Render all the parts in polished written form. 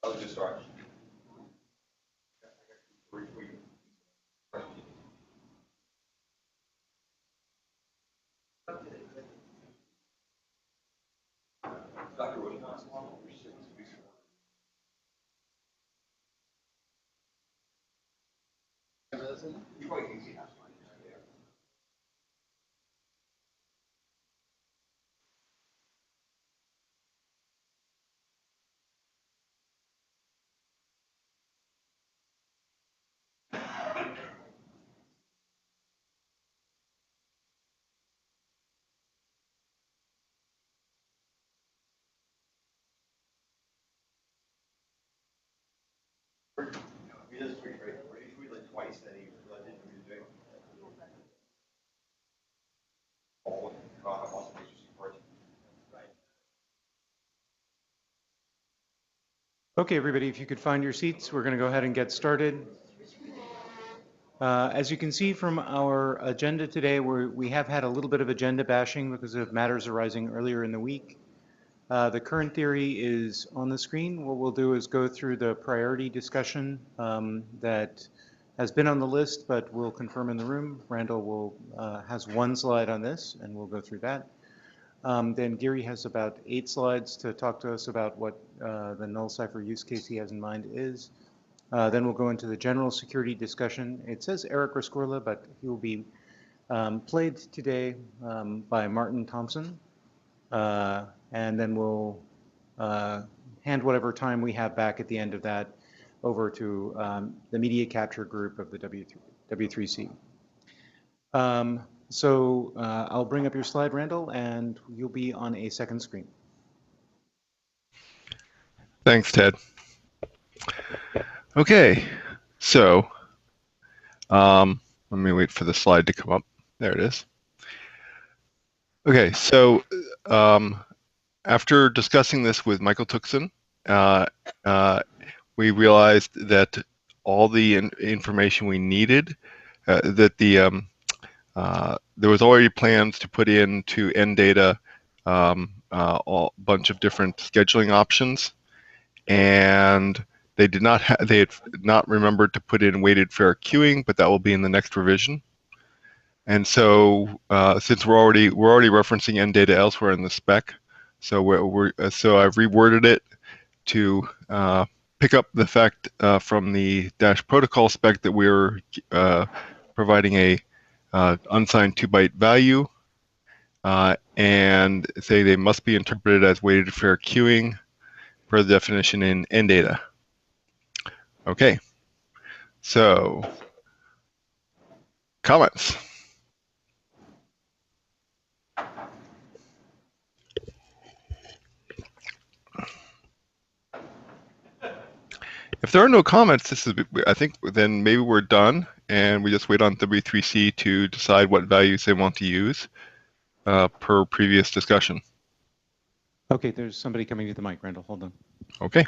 I'll just start. Dr. Wood wants you probably can see that. He does tweet, right? He tweeted like twice that he didn't do it. Okay, everybody, if you could find your seats, we're going to go ahead and get started. As you can see from our agenda today, we have had a little bit of agenda bashing because of matters arising earlier in the week. The current theory is on the screen. What we'll do is go through the priority discussion that has been on the list, but we'll confirm in the room. Randall has one slide on this, and we'll go through that. Then Gary has about 8 slides to talk to us about what the null cipher use case he has in mind is. Then we'll go into the general security discussion. It says Eric Rescorla, but he will be played today by Martin Thompson. And then we'll hand whatever time we have back at the end of that over to the media capture group of the W3C. So I'll bring up your slide, Randall, and you'll be on a second screen. Thanks, Ted. Okay, so let me wait for the slide to come up. There it is. Okay, so after discussing this with Michael Tuxen, we realized that all the information we needed, that there was already plans to put into NData a bunch of different scheduling options, and they had not remembered to put in weighted fair queuing, but that will be in the next revision. And so since we're already referencing NData elsewhere in the spec, so I've reworded it to pick up the fact from the Dash protocol spec that we're providing a unsigned 2-byte value, and say they must be interpreted as weighted fair queuing per the definition in NData. Okay, so comments. If there are no comments, I think then maybe we're done, and we just wait on W3C to decide what values they want to use per previous discussion. Okay, there's somebody coming to the mic, Randall. Hold on. Okay.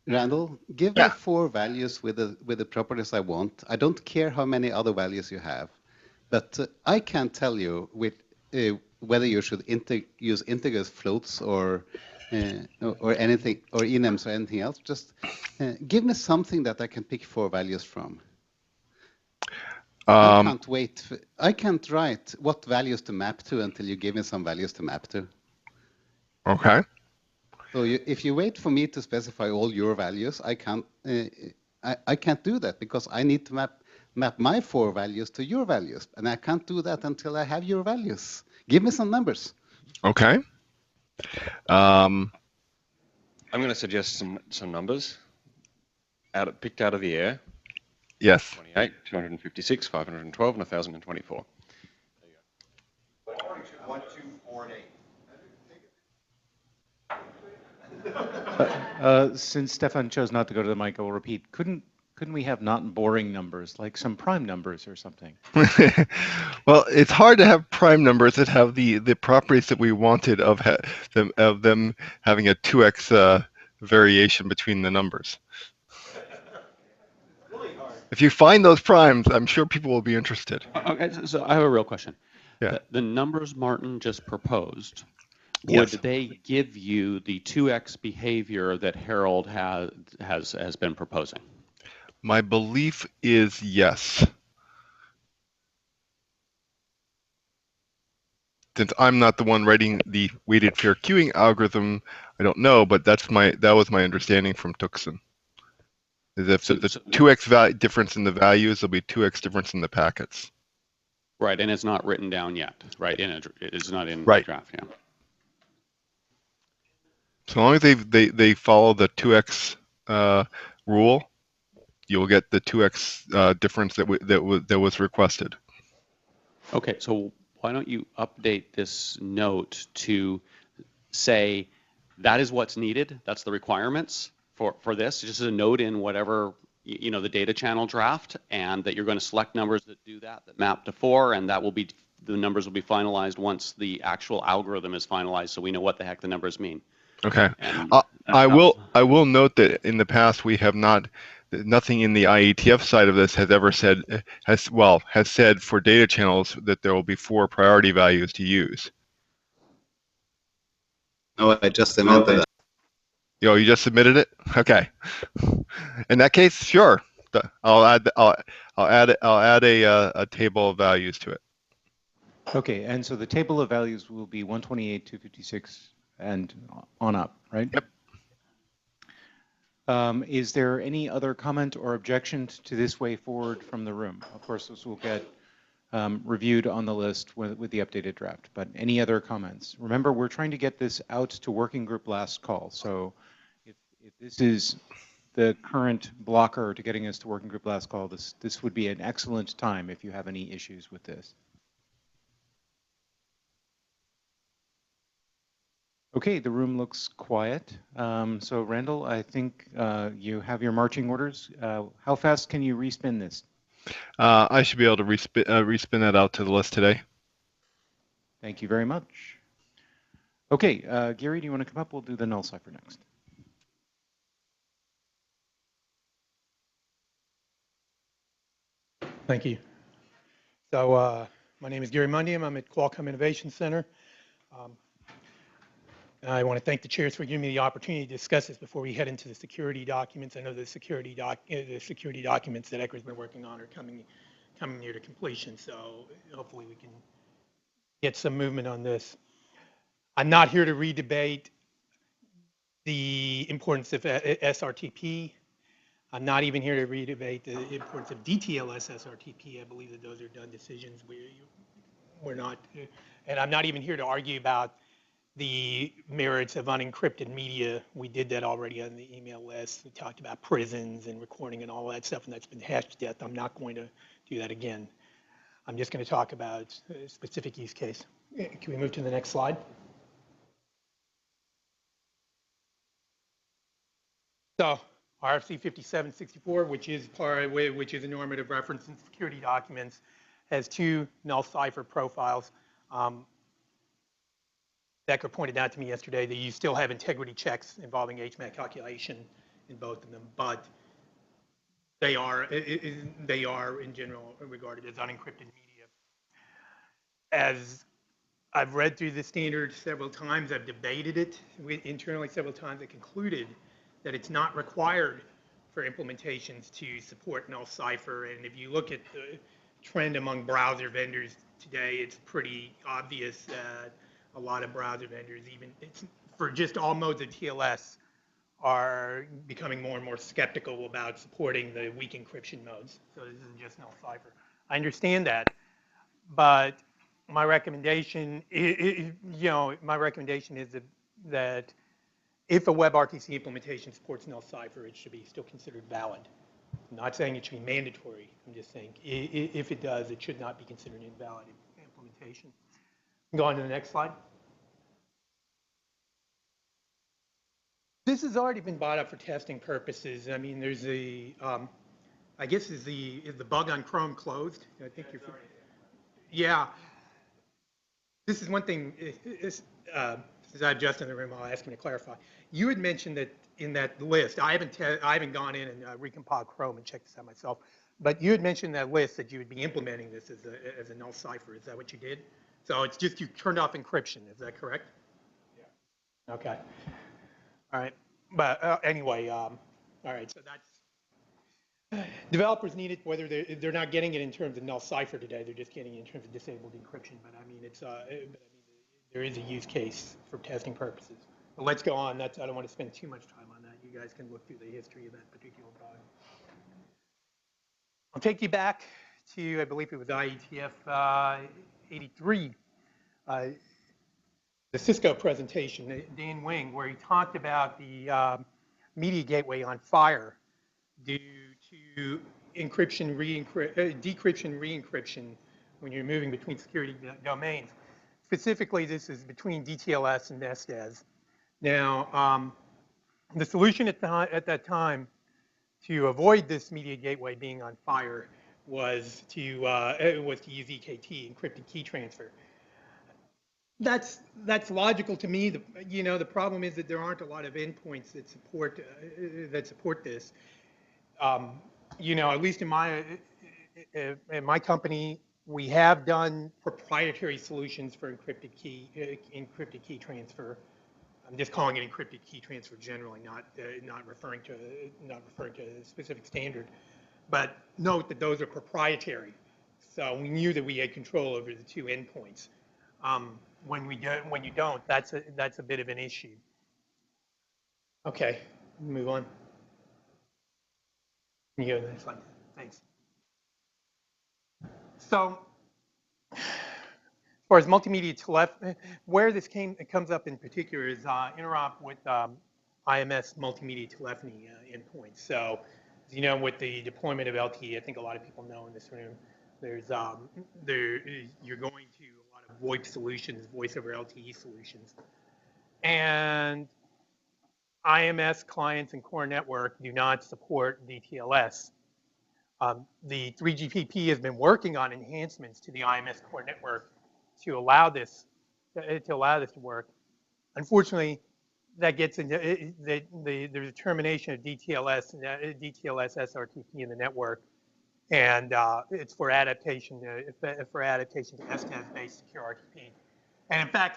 Randall, give me 4 values with the properties I want. I don't care how many other values you have, but I can't tell you whether you should use integers, floats, or anything, or enums or anything else. Just give me something that I can pick 4 values from. I can't wait. I can't write what values to map to until you give me some values to map to. Okay. So if you wait for me to specify all your values, I can't do that because I need to map my 4 values to your values, and I can't do that until I have your values. Give me some numbers. Okay. I'm going to suggest some numbers picked out of the air. Yes. 28, 256, 512, and 1,024. There you go. 1, 2, 4, and 8. Since Stefan chose not to go to the mic, I will repeat. Couldn't we have not boring numbers, like some prime numbers or something? Well, it's hard to have prime numbers that have the properties that we wanted of them having a 2x variation between the numbers. Really hard. If you find those primes, I'm sure people will be interested. Okay, so I have a real question. Yeah. The numbers Martin just proposed, would Yes. they give you the 2x behavior that Harold has been proposing? My belief is yes. Since I'm not the one writing the weighted fair queuing algorithm, I don't know, but that was my understanding from Tucson. Is if there's a 2x difference in the values, there'll be 2x difference in the packets. Right, and it's not written down yet, right? It's not in Right. draft, yeah. So long as they follow the 2x rule, you'll get the 2x difference that was requested. Okay, so why don't you update this note to say that is what's needed, that's the requirements for this, just as a note in whatever, you know, the data channel draft, and that you're going to select numbers that do that map to 4, and that will be, the numbers will be finalized once the actual algorithm is finalized, so we know what the heck the numbers mean. Okay. And I will note that in the past we have nothing in the IETF side of this has ever said has said for data channels that there will be 4 priority values to use. No, I just invented that. You just submitted it? Okay. In that case, sure. I'll add a table of values to it. Okay, and so the table of values will be 128, 256, and on up, right? Yep. Is there any other comment or objection to this way forward from the room? Of course, this will get reviewed on the list with the updated draft, but any other comments? Remember, we're trying to get this out to working group last call, so if this is the current blocker to getting us to working group last call, this would be an excellent time if you have any issues with this. Okay, the room looks quiet. So Randall, I think you have your marching orders. How fast can you respin this? I should be able to respin that out to the list today. Thank you very much. Okay, Gary, do you want to come up? We'll do the null cipher next. Thank you. So my name is Gary Mundium. I'm at Qualcomm Innovation Center. I want to thank the chairs for giving me the opportunity to discuss this before we head into the security documents. I know the security documents that Ecker's been working on are coming near to completion, so hopefully we can get some movement on this. I'm not here to re-debate the importance of SRTP. I'm not even here to re-debate the importance of DTLS SRTP. I believe that those are done decisions. We're not, and I'm not even here to argue about the merits of unencrypted media. We did that already on the email list. We talked about prisons and recording and all that stuff, and that's been hashed to death. I'm not going to do that again. I'm just going to talk about a specific use case. Can we move to the next slide? So RFC 5764, which is a normative reference in security documents, has 2 null cipher profiles. Becker pointed out to me yesterday that you still have integrity checks involving HMAC calculation in both of them, but they are in general regarded as unencrypted media. As I've read through the standard several times, I've debated it internally several times, I concluded that it's not required for implementations to support null cipher. And if you look at the trend among browser vendors today, it's pretty obvious that a lot of browser vendors, even for just all modes of TLS, are becoming more and more skeptical about supporting the weak encryption modes. So this isn't just null cipher. I understand that, but my recommendation, my recommendation is that if a WebRTC implementation supports null cipher, it should be still considered valid. I'm not saying it should be mandatory. I'm just saying if it does, it should not be considered invalid implementation. Go on to the next slide. This has already been brought up for testing purposes. I mean, there's I guess is the bug on Chrome closed? I think you're. Yeah. This is one thing. Since I have Justin in the room, I'll ask him to clarify. You had mentioned that in that list, I haven't gone in and recompiled Chrome and checked this out myself, but you had mentioned that list that you would be implementing this as a null cipher. Is that what you did? So it's just you turned off encryption. Is that correct? Okay. All right. But anyway, all right. So that's developers need it, whether they're not getting it in terms of null cipher today. They're just getting it in terms of disabled encryption. But I mean, there is a use case for testing purposes. But let's go on. I don't want to spend too much time on that. You guys can look through the history of that particular product. I'll take you back to, I believe it was IETF 83. The Cisco presentation, Dan Wing, where he talked about the media gateway on fire due to encryption, decryption, re-encryption when you're moving between security domains. Specifically, this is between DTLS and SDES. Now, the solution at that time to avoid this media gateway being on fire was to use EKT, encrypted key transfer. That's logical to me. The problem is that there aren't a lot of endpoints that support this. At least in my company, we have done proprietary solutions for encrypted key transfer. I'm just calling it encrypted key transfer generally, not referring to a specific standard. But note that those are proprietary, so we knew that we had control over the two endpoints. When you don't, that's a bit of an issue. Okay, move on. Can you go to the next slide? Thanks. So, as far as multimedia telephony, where this comes up in particular is interop with IMS multimedia telephony endpoints. So, as you know, with the deployment of LTE, I think a lot of people know in this room, you're going to a lot of VoIP solutions, voice over LTE solutions, and IMS clients and core network do not support DTLS. The 3GPP has been working on enhancements to the IMS core network to allow this to work. Unfortunately, that gets into there's a termination of DTLS SRTP in the network, and it's for adaptation to SDES-based secure RTP. And in fact,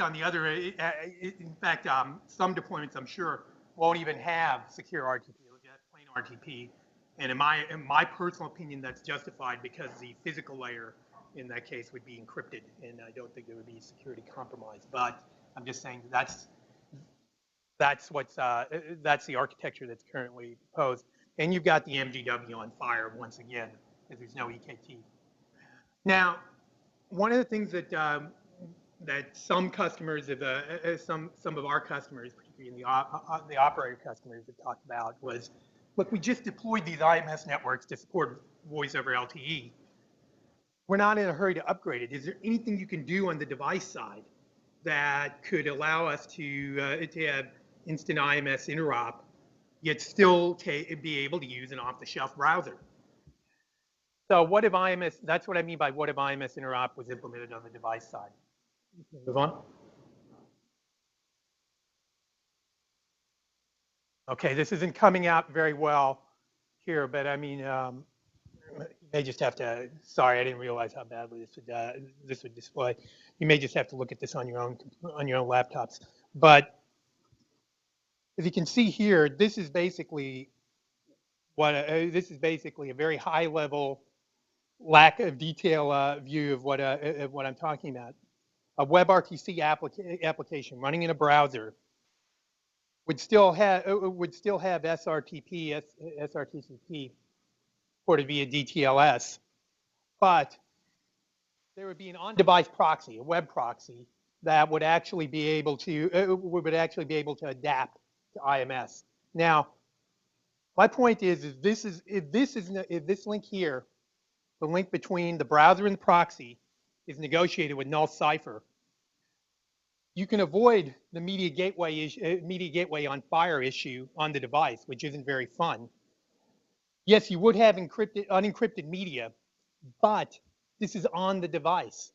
some deployments I'm sure won't even have secure RTP, look at plain RTP. And in my personal opinion, that's justified because the physical layer in that case would be encrypted, and I don't think there would be security compromise. But I'm just saying that's the architecture that's currently proposed. And you've got the MGW on fire once again, because there's no EKT. Now, one of the things that some customers, some of our customers, particularly the operator customers, have talked about was, look, we just deployed these IMS networks to support voice over LTE. We're not in a hurry to upgrade it. Is there anything you can do on the device side that could allow us to have instant IMS interop, yet still be able to use an off-the-shelf browser? So what if IMS, that's what I mean by what if IMS interop was implemented on the device side. Move on. Okay, this isn't coming out very well here, but I mean, you may just have to, sorry, I didn't realize how badly this would display. You may just have to look at this on your own laptops. But as you can see here, this is basically a very high level, lack of detail view of what I'm talking about. A WebRTC application running in a browser would still have SRTP, SRTCP ported via DTLS, but there would be an on-device proxy, a web proxy, that would actually be able to adapt to IMS. Now, my point is if this link here, the link between the browser and the proxy, is negotiated with null cipher, you can avoid the media gateway on fire issue on the device, which isn't very fun. Yes, you would have unencrypted media, but this is on the device.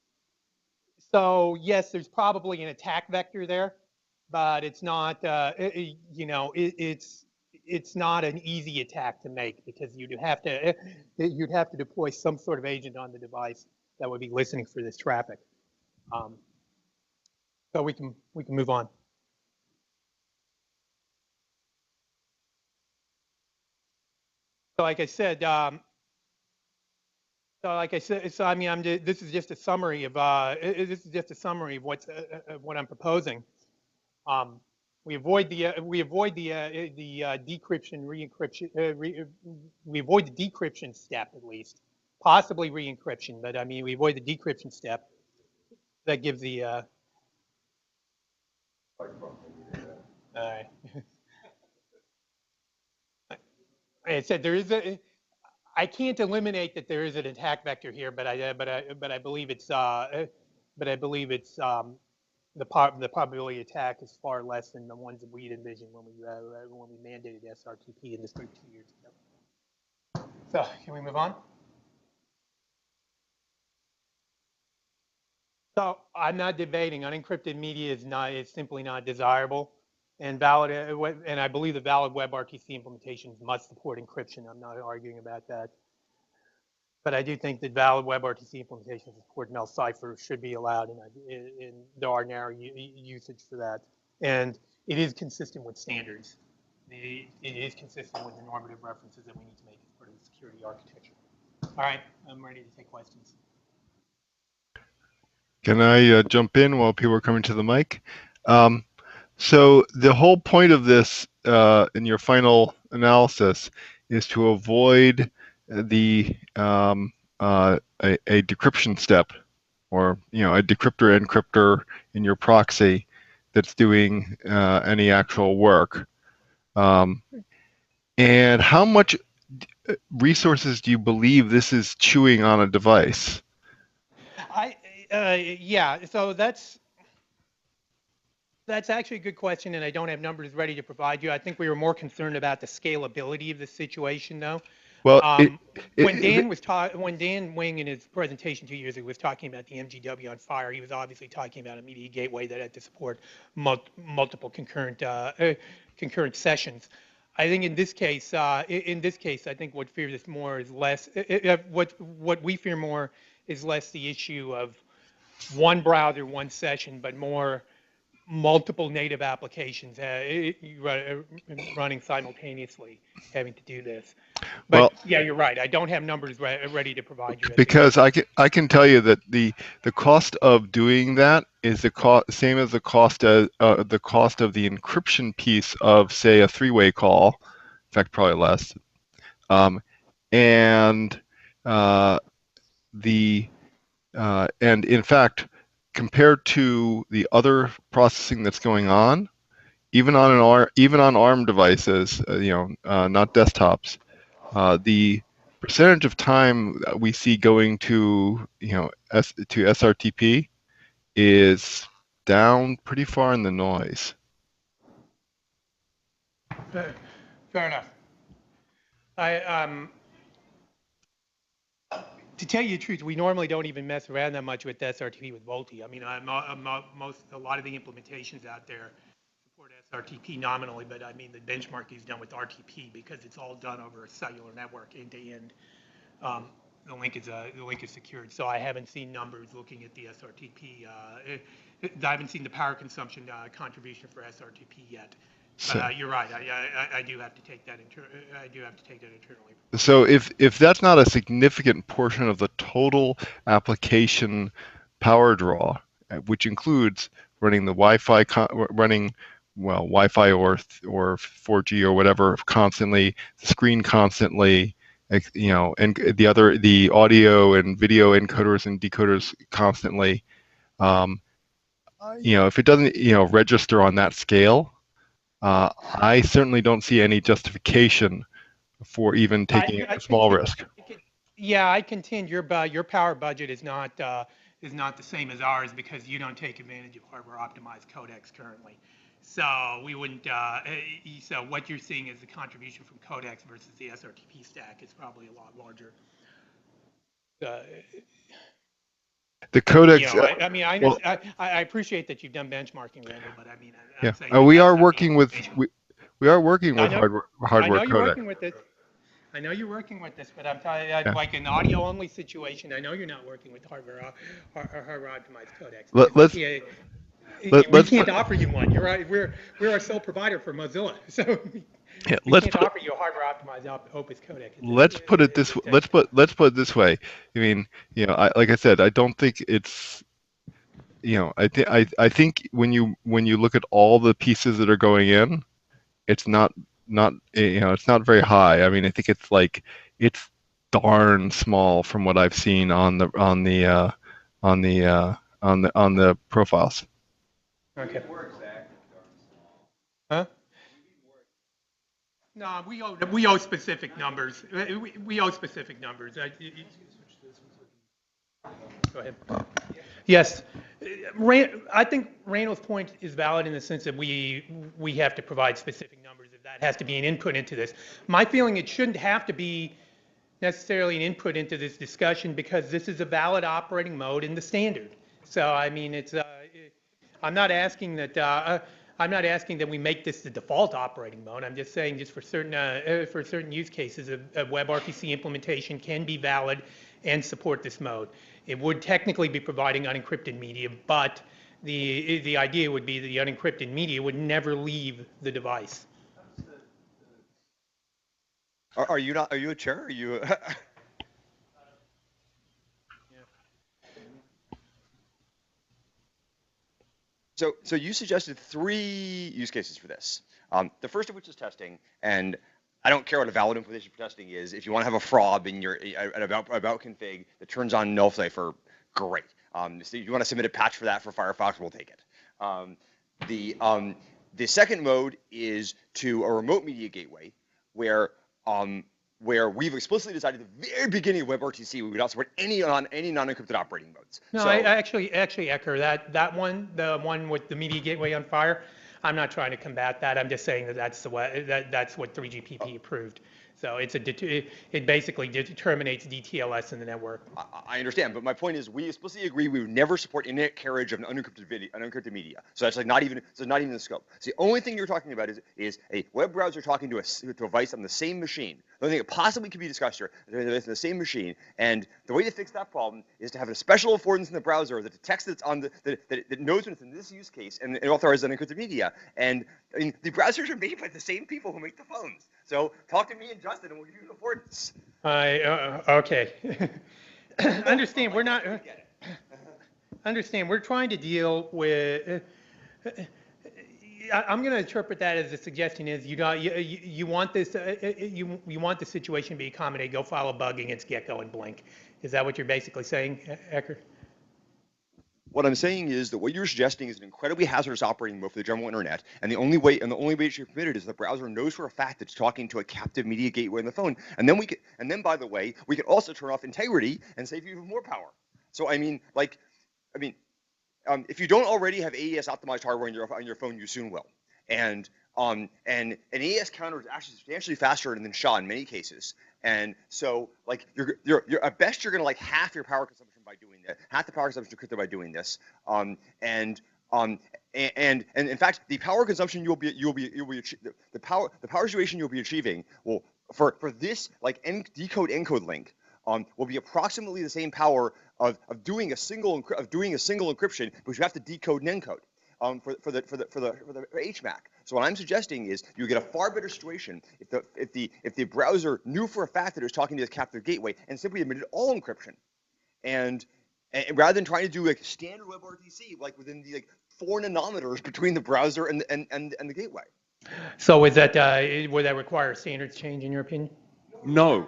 So yes, there's probably an attack vector there, but it's not, it's not an easy attack to make because you'd have to deploy some sort of agent on the device that would be listening for this traffic. So we can move on. So like I said, so I mean, this is just a summary of what I'm proposing. We avoid the decryption, re-encryption. We avoid the decryption step at least, possibly re-encryption, but I mean we avoid the decryption step. That gives the. I said there is a. I can't eliminate that there is an attack vector here, but I believe it's the probability of attack is far less than the ones that we envisioned when we mandated SRTP in this group 2 years ago. So can we move on? So I'm not debating unencrypted media is simply not desirable, and I believe the valid WebRTC implementations must support encryption. I'm not arguing about that. But I do think that valid WebRTC implementations that support Mel cipher should be allowed, and there are narrow usage for that. And it is consistent with standards. It is consistent with the normative references that we need to make as part of the security architecture. All right, I'm ready to take questions. Can I jump in while people are coming to the mic? So the whole point of this in your final analysis is to avoid the a decryption step, or a decryptor encryptor in your proxy that's doing any actual work. And how much resources do you believe this is chewing on a device? Yeah, so that's actually a good question, and I don't have numbers ready to provide you. I think we were more concerned about the scalability of the situation, though. Well, when Dan Wing in his presentation 2 years ago was talking about the MGW on fire, he was obviously talking about a media gateway that had to support multiple concurrent sessions. I think in this case, I think what fears us more is less. What we fear more is less the issue of one browser, one session, but more multiple native applications running simultaneously, having to do this. But well, yeah, you're right. I don't have numbers ready to provide you. Because I can tell you that the cost of doing that is the same as the cost of the encryption piece of, say, a three-way call. In fact, probably less. And in fact, compared to the other processing that's going on, even on ARM devices, not desktops, the percentage of time we see going to SRTP is down pretty far in the noise. Fair enough. To tell you the truth, we normally don't even mess around that much with SRTP with Vultee. I mean, a lot of the implementations out there support SRTP nominally, but I mean the benchmark is done with RTP because it's all done over a cellular network end to end. The link is secured, so I haven't seen numbers looking at the SRTP. I haven't seen the power consumption contribution for SRTP yet. But you're right. I do have to take that internally. So if that's not a significant portion of the total application power draw, which includes running the Wi-Fi, Wi-Fi or 4G or whatever constantly, the screen constantly, and the audio and video encoders and decoders constantly, if it doesn't register on that scale, I certainly don't see any justification for even taking a small risk. Yeah, I contend your power budget is not the same as ours because you don't take advantage of hardware optimized codecs currently. So we wouldn't. So what you're seeing is the contribution from codecs versus the SRTP stack is probably a lot larger. The codecs. I mean, I appreciate that you've done benchmarking, Randall, but I mean, I'm saying we are working with hardware codecs. I know you're working with this, but I'm telling you, like an audio-only situation, I know you're not working with hardware optimized codecs. We can't offer you one. You're right. We're our sole provider for Mozilla, so Yeah, We let's can't put offer you a hardware optimized Opus codec. let's put it this let's put it this way. I mean, like I said, I don't think it's I think when you look at all the pieces that are going in, it's not it's not very high. I mean, I think it's darn small from what I've seen on the profiles. Okay. More exact, darn small. Huh? No, we owe specific numbers. We owe specific numbers. Go ahead. Yes. I think Randall's point is valid in the sense that we have to provide specific numbers, if that has to be an input into this. My feeling, it shouldn't have to be necessarily an input into this discussion, because this is a valid operating mode in the standard. So I mean, I'm not asking that we make this the default operating mode. I'm just saying, just for certain use cases, a WebRTC implementation can be valid and support this mode. It would technically be providing unencrypted media, but the idea would be that the unencrypted media would never leave the device. Are you not? Are you a chair? Are you? So you suggested 3 use cases for this. The first of which is testing, and I don't care what a valid implementation for testing is. If you want to have a fraud in your an about config that turns on null cipher, great. So you want to submit a patch for that for Firefox, we'll take it. The second mode is to a remote media gateway, where we've explicitly decided at the very beginning of WebRTC we would not support any non-encrypted operating modes. No, so, I actually echo that one, the one with the media gateway on fire. I'm not trying to combat that. I'm just saying that that's the way, that's what 3GPP approved. So it basically terminates DTLS in the network. I understand, but my point is we explicitly agree we would never support internet carriage of unencrypted media. So that's not even in the scope. So the only thing you're talking about is a web browser talking to a device on the same machine. The only thing that possibly could be discussed here is the same machine. And the way to fix that problem is to have a special affordance in the browser that detects that it's on that knows when it's in this use case and it authorizes unencrypted media. And I mean, the browsers are made by the same people who make the phones. So talk to me and Justin, and we'll give you an affordance. Okay. Understand, we're not. Understand, we're trying to deal with. I'm going to interpret that as the suggestion is you want this you want the situation to be accommodated. Go file a bug against Gecko and Blink. Is that what you're basically saying, Ecker? What I'm saying is that what you're suggesting is an incredibly hazardous operating mode for the general internet, and the only way it should be permitted is the browser knows for a fact that it's talking to a captive media gateway on the phone, and then by the way, we can also turn off integrity and save you even more power. So I mean, if you don't already have AES optimized hardware on your phone, you soon will. And an AES counter is actually substantially faster than SHA in many cases. And so, like, you're at best you're going to half your power consumption by doing that, half the power consumption by doing this. And in fact, the power consumption the power situation you'll be achieving will for this decode encode link will be approximately the same power of doing a single encryption, but you have to decode and encode for the HMAC. So what I'm suggesting is you get a far better situation if the browser knew for a fact that it was talking to this captive gateway and simply admitted all encryption, and rather than trying to do standard WebRTC within the 4 nanometers between the browser and the gateway. So is that would that require a standards change in your opinion? No.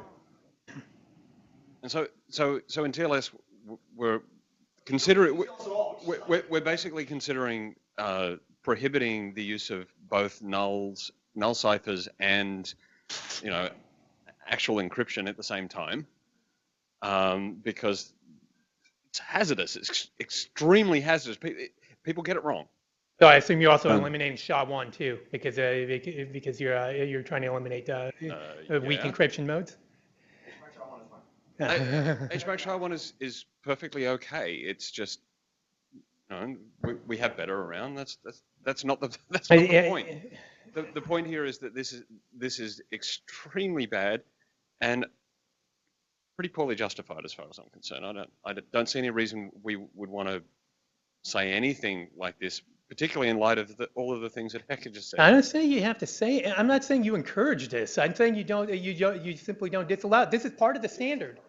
And so in TLS, we're basically considering prohibiting the use of both null ciphers and actual encryption at the same time, because it's hazardous. It's extremely hazardous. People get it wrong. So I assume you're also eliminating SHA-1 too, because you're trying to eliminate weak encryption modes. HMAC SHA-1 is perfectly okay. It's just we have better around. That's not the point. The point here is that this is extremely bad and pretty poorly justified as far as I'm concerned. I don't see any reason we would want to say anything like this particularly in light of all of the things that Hector just said. I'm not saying you have to say, I'm not saying you encourage this. I'm saying you simply don't disallow it. This is part of the standard.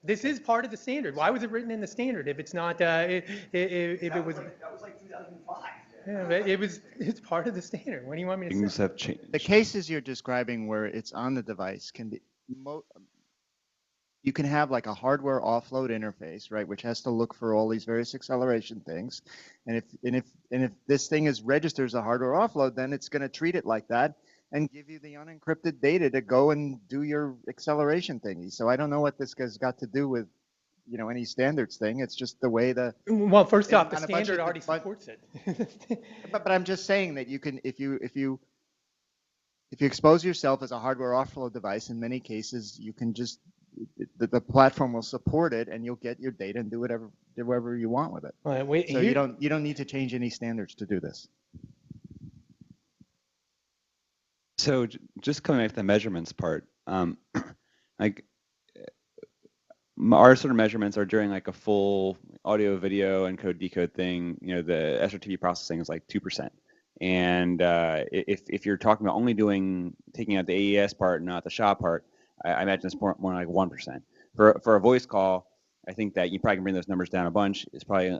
This is part of the standard. Why was it written in the standard if it's not, if it was? That was like 2005. Yeah, but it's part of the standard. What do you want me to Things say? have changed. The cases you're describing where it's on the device can be, you can have like a hardware offload interface, right, which has to look for all these various acceleration things. And if this thing is registered as a hardware offload, then it's going to treat it like that and give you the unencrypted data to go and do your acceleration thingy. So I don't know what this has got to do with, you know, any standards thing. It's just the way the. Well, first off, the on a bunch standard of- already supports it. But I'm just saying that you can, if you expose yourself as a hardware offload device, in many cases you can just, the platform will support it, and you'll get your data and do whatever you want with it. Well, wait, So here- you don't need to change any standards to do this. So just coming back to the measurements part, like our sort of measurements are during like a full audio, video, encode decode thing. You know, the SRTV processing is like 2%. And if you're talking about only taking out the AES part, not the SHA part, I imagine it's more like 1%. For a voice call, I think that you probably can bring those numbers down a bunch. It's probably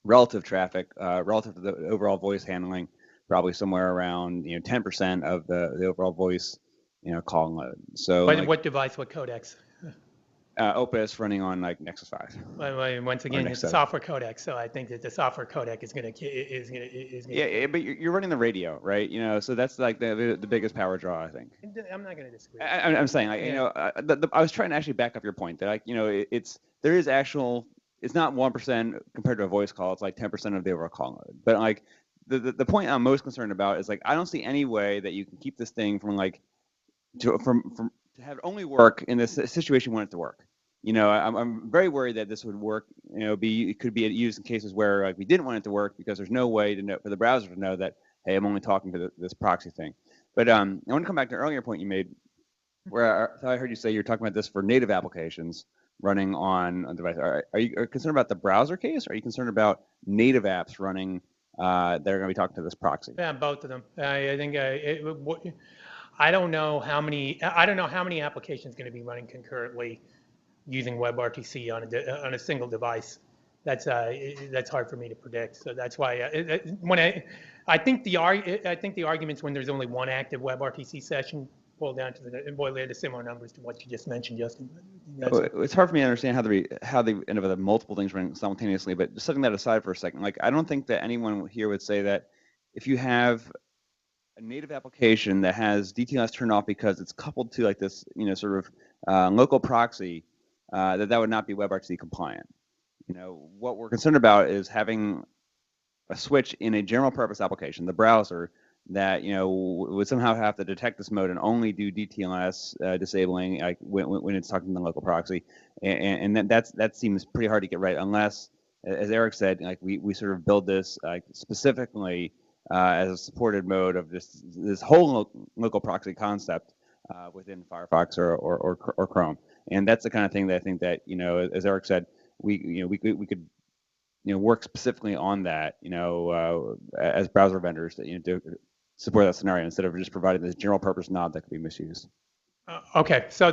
relative traffic, relative to the overall voice handling, probably somewhere around 10% of the overall voice call load. So what device, what codecs? Opus running on like Nexus 5. Once again, it's a Nexus. software codec, so I think that the software codec is going to. Yeah, but you're running the radio, right? So that's like the biggest power draw, I think. I'm not going to disagree. I'm saying, like, I was trying to actually back up your point that, like, there is actual. It's not 1% compared to a voice call. It's like 10% of the overall call load. But like, the point I'm most concerned about is like, I don't see any way that you can keep this thing from like to have it only work in this situation when it's to work. I'm very worried that this would work. It could be used in cases where like we didn't want it to work because there's no way to know for the browser to know that, hey, I'm only talking to this proxy thing. But I want to come back to an earlier point you made, where I heard you say you're talking about this for native applications running on a device. Are you concerned about the browser case? Or are you concerned about native apps running that are going to be talking to this proxy? Yeah, both of them. I think I don't know how many applications going to be running concurrently using WebRTC on a single device. That's hard for me to predict. So that's why I think the arguments when there's only one active WebRTC session boil down to similar numbers to what you just mentioned, Justin. It's hard for me to understand how they end up with multiple things running simultaneously. But just setting that aside for a second, like I don't think that anyone here would say that if you have a native application that has DTLS turned off because it's coupled to like this, sort of local proxy, that would not be WebRTC compliant. What we're concerned about is having a switch in a general purpose application, the browser, that would somehow have to detect this mode and only do DTLS disabling like when it's talking to the local proxy, and that seems pretty hard to get right unless, as Eric said, like we sort of build this like specifically as a supported mode of this whole local proxy concept within Firefox or Chrome. And that's the kind of thing that I think that, as Eric said, we could work specifically on that, as browser vendors that to support that scenario instead of just providing this general purpose nod that could be misused. Okay, so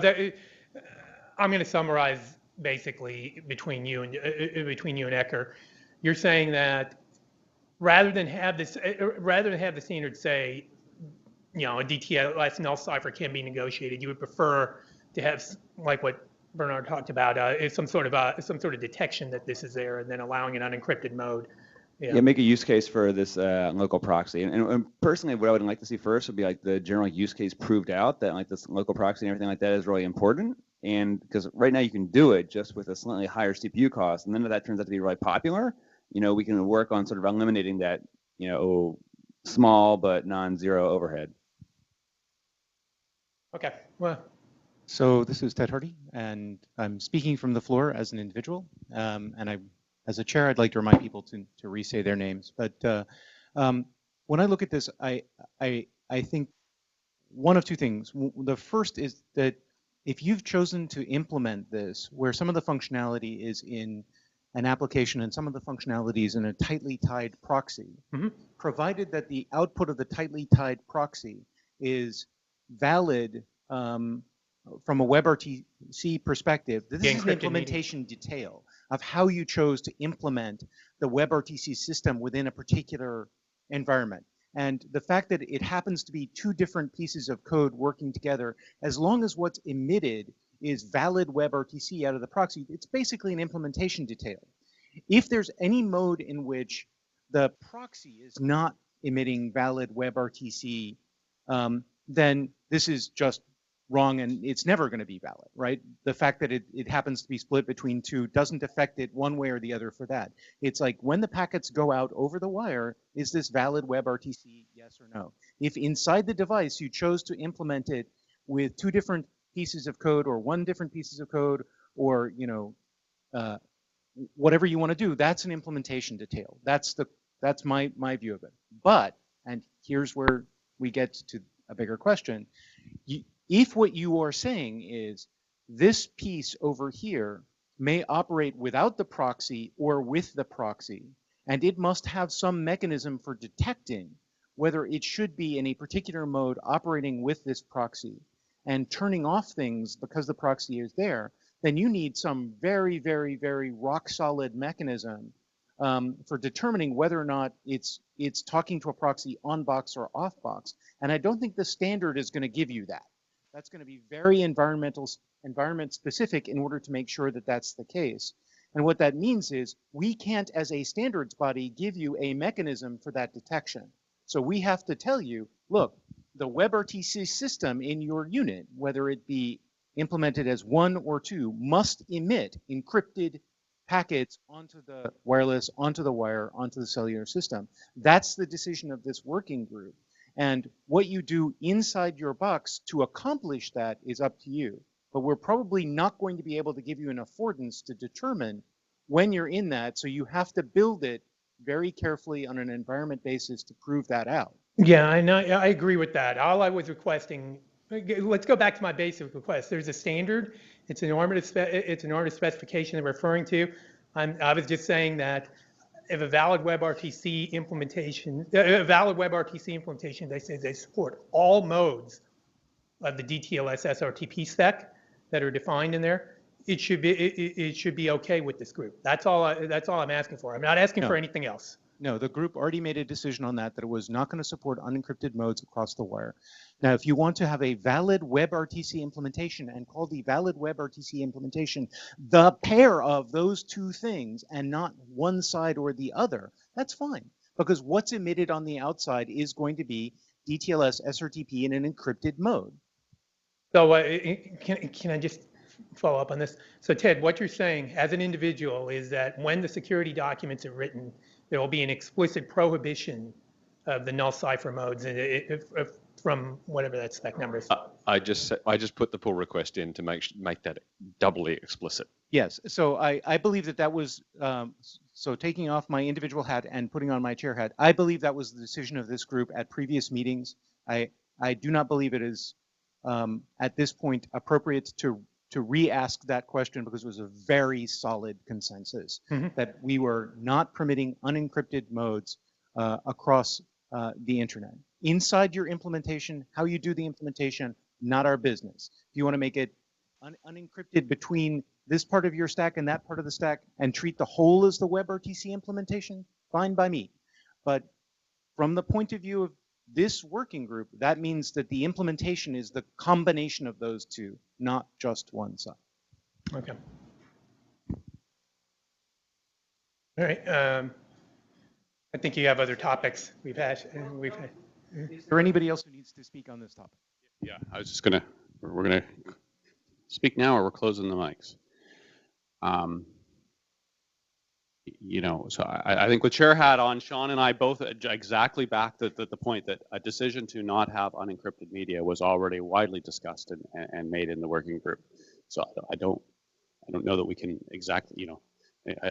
I'm going to summarize basically between you and Ecker. You're saying that rather than have the standard say, a DTLS null cipher can be negotiated, you would prefer to have, like what Bernard talked about, some sort of detection that this is there, and then allowing an unencrypted mode. Yeah, make a use case for this local proxy. And personally, what I would like to see first would be like the general use case proved out that like this local proxy and everything like that is really important. And because right now you can do it just with a slightly higher CPU cost, and then if that turns out to be really popular, we can work on sort of eliminating that, small but non-zero overhead. Okay, well. So this is Ted Hardy, and I'm speaking from the floor as an individual. As a chair, I'd like to remind people to re-say their names. But when I look at this, I think one of two things. The first is that if you've chosen to implement this, where some of the functionality is in an application and some of the functionalities in a tightly tied proxy, provided that the output of the tightly tied proxy is valid from a WebRTC perspective. This is an implementation detail of how you chose to implement the WebRTC system within a particular environment. And the fact that it happens to be two different pieces of code working together, as long as what's emitted is valid WebRTC out of the proxy, it's basically an implementation detail. If there's any mode in which the proxy is not emitting valid WebRTC, then this is just wrong and it's never going to be valid, right? The fact that it happens to be split between two doesn't affect it one way or the other for that. It's like when the packets go out over the wire, is this valid WebRTC, yes or no? If inside the device you chose to implement it with two different pieces of code or one different pieces of code or, you know, whatever you want to do, that's an implementation detail. That's my view of it. But, and here's where we get to a bigger question. If what you are saying is this piece over here may operate without the proxy or with the proxy, and it must have some mechanism for detecting whether it should be in a particular mode operating with this proxy and turning off things because the proxy is there, then you need some very, very, very rock solid mechanism for determining whether or not it's talking to a proxy on box or off box. And I don't think the standard is going to give you that. That's going to be very environment specific in order to make sure that that's the case. And what that means is we can't, as a standards body, give you a mechanism for that detection. So we have to tell you, look, the WebRTC system in your unit, whether it be implemented as 1 or 2, must emit encrypted packets onto the wireless, onto the wire, onto the cellular system. That's the decision of this working group. And what you do inside your box to accomplish that is up to you. But we're probably not going to be able to give you an affordance to determine when you're in that. So you have to build it very carefully on an environment basis to prove that out. Yeah, I agree with that. All I was requesting, let's go back to my basic request. There's a standard. It's an normative specification they're referring to. I was just saying that if a valid WebRTC implementation, they say they support all modes of the DTLS SRTP spec that are defined in there. It should be okay with this group. That's all I'm asking for. I'm not asking for anything else. No, the group already made a decision on that it was not going to support unencrypted modes across the wire. Now, if you want to have a valid WebRTC implementation and call the valid WebRTC implementation the pair of those two things and not one side or the other, that's fine. Because what's emitted on the outside is going to be DTLS SRTP in an encrypted mode. So can I just follow up on this? So Ted, what you're saying as an individual is that when the security documents are written, there will be an explicit prohibition of the null cipher modes from whatever that spec number is. I just put the pull request in to make that doubly explicit. Yes, so I believe that was, so taking off my individual hat and putting on my chair hat, I believe that was the decision of this group at previous meetings. I do not believe it is at this point appropriate to re-ask that question because it was a very solid consensus that we were not permitting unencrypted modes across the internet. Inside your implementation, how you do the implementation, not our business. If you want to make it unencrypted between this part of your stack and that part of the stack and treat the whole as the WebRTC implementation, fine by me. But from the point of view of this working group, that means that the implementation is the combination of those two, not just one side. Okay. All right. I think you have other topics we've had. Is there anybody else who needs to speak on this topic? Yeah, I was just we're gonna speak now or we're closing the mics. You know, so I think with chair hat on, Sean and I both exactly backed the point that a decision to not have unencrypted media was already widely discussed and made in the working group. So I don't know that we can exactly, you know,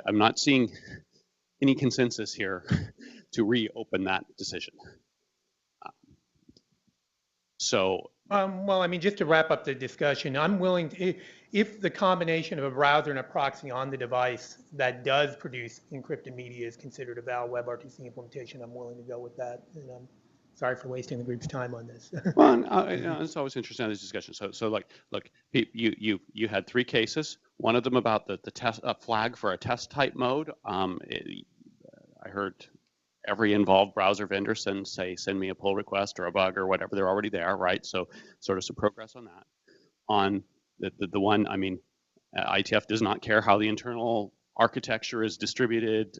I'm not seeing any consensus here to reopen that decision. So Well, I mean, just to wrap up the discussion, I'm willing to, if the combination of a browser and a proxy on the device that does produce encrypted media is considered a valid WebRTC implementation, I'm willing to go with that. And I'm sorry for wasting the group's time on this. Well, it's always interesting on this discussion. So like, look, you had 3 cases. One of them about the test flag for a test type mode. I heard every involved browser vendor send me a pull request or a bug or whatever. They're already there, right? So sort of some progress on that. On the one, I mean, IETF does not care how the internal architecture is distributed,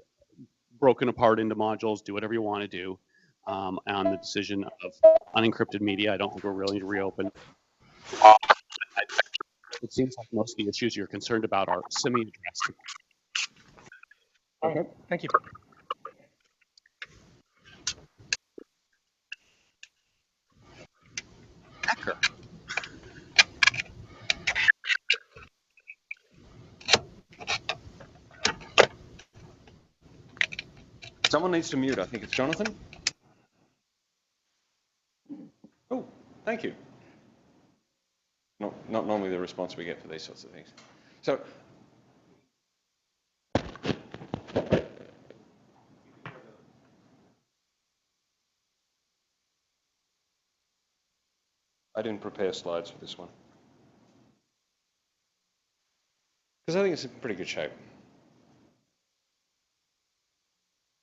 broken apart into modules. Do whatever you want to do. On the decision of unencrypted media, I don't think we're really to reopen. It seems like most of the issues you're concerned about are semi-addressed. Okay, thank you. Ecker. Someone needs to mute. I think it's Jonathan. Oh, thank you. Not normally the response we get for these sorts of things. So, I didn't prepare slides for this one, because I think it's in pretty good shape.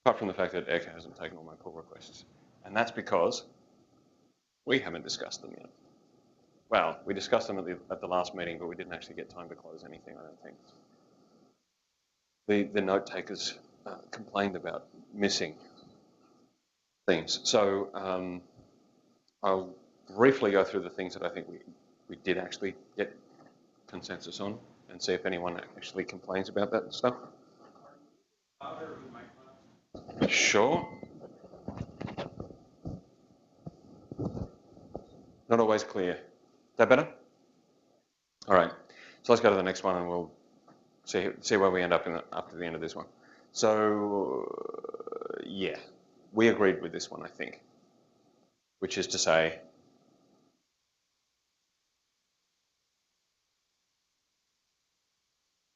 Apart from the fact that Eka hasn't taken all my pull requests. And that's because we haven't discussed them yet. Well, we discussed them at the last meeting, but we didn't actually get time to close anything, I don't think. The note takers complained about missing things. So I'll briefly go through the things that I think we did actually get consensus on and see if anyone actually complains about that stuff. Sure. Not always clear. Is that better? All right. So let's go to the next one and we'll see where we end up up to the end of this one. So yeah, we agreed with this one, I think, which is to say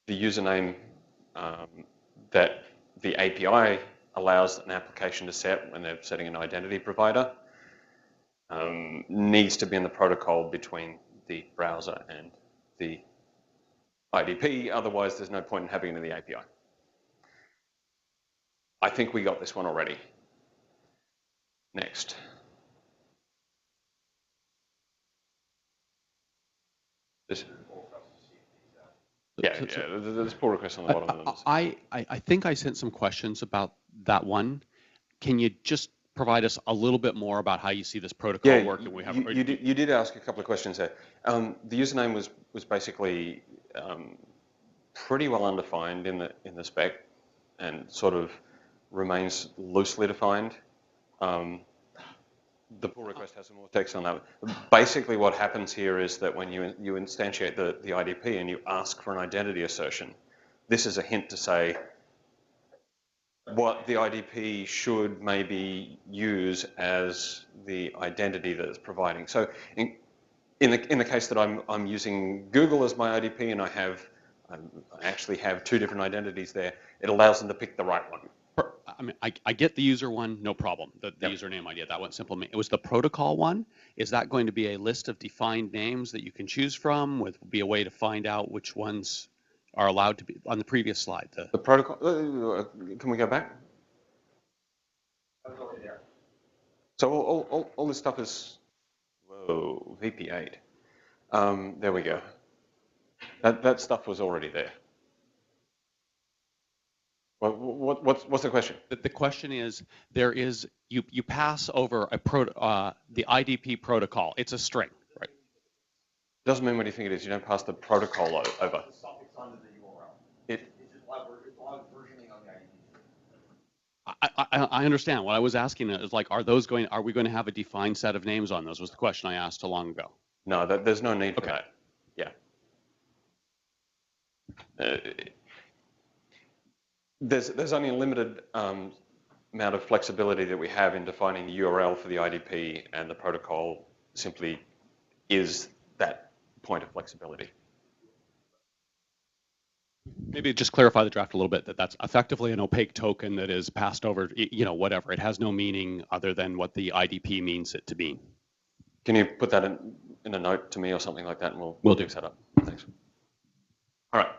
the username that the API allows an application to set when they're setting an identity provider needs to be in the protocol between the browser and the IDP, otherwise there's no point in having it in the API. I think we got this one already. Next. There's pull requests on the bottom of them. I think I sent some questions about that one. Can you just provide us a little bit more about how you see this protocol working? You did ask a couple of questions there. The username was basically pretty well undefined in the spec and sort of remains loosely defined. The pull request has some more text on that. Basically what happens here is that when you instantiate the IDP and you ask for an identity assertion, this is a hint to say what the IDP should maybe use as the identity that it's providing. So in the case that I'm using Google as my IDP and I actually have 2 different identities there, it allows them to pick the right one. I mean, I get the user one, no problem. The username idea, that one's simple. It was the protocol one. Is that going to be a list of defined names that you can choose from? Would be a way to find out which ones are allowed to be on the previous slide? The protocol. Can we go back? That's already there. So all this stuff is VP8. There we go. That stuff was already there. What's the question? The question is, you pass over the IDP protocol. It's a string, right? Doesn't mean what you think it is. You don't pass the protocol over. The suffix onto the URL. It's just log versioning on the IDP. I understand. What I was asking is like, are we going to have a defined set of names on those? Was the question I asked too long ago. No, there's no need for that. Yeah. There's only a limited amount of flexibility that we have in defining the URL for the IDP, and the protocol simply is that point of flexibility. Maybe just clarify the draft a little bit, that that's effectively an opaque token that is passed over, whatever. It has no meaning other than what the IDP means it to mean. Can you put that in a note to me or something like that, and we'll do. fix that up. Thanks. All right.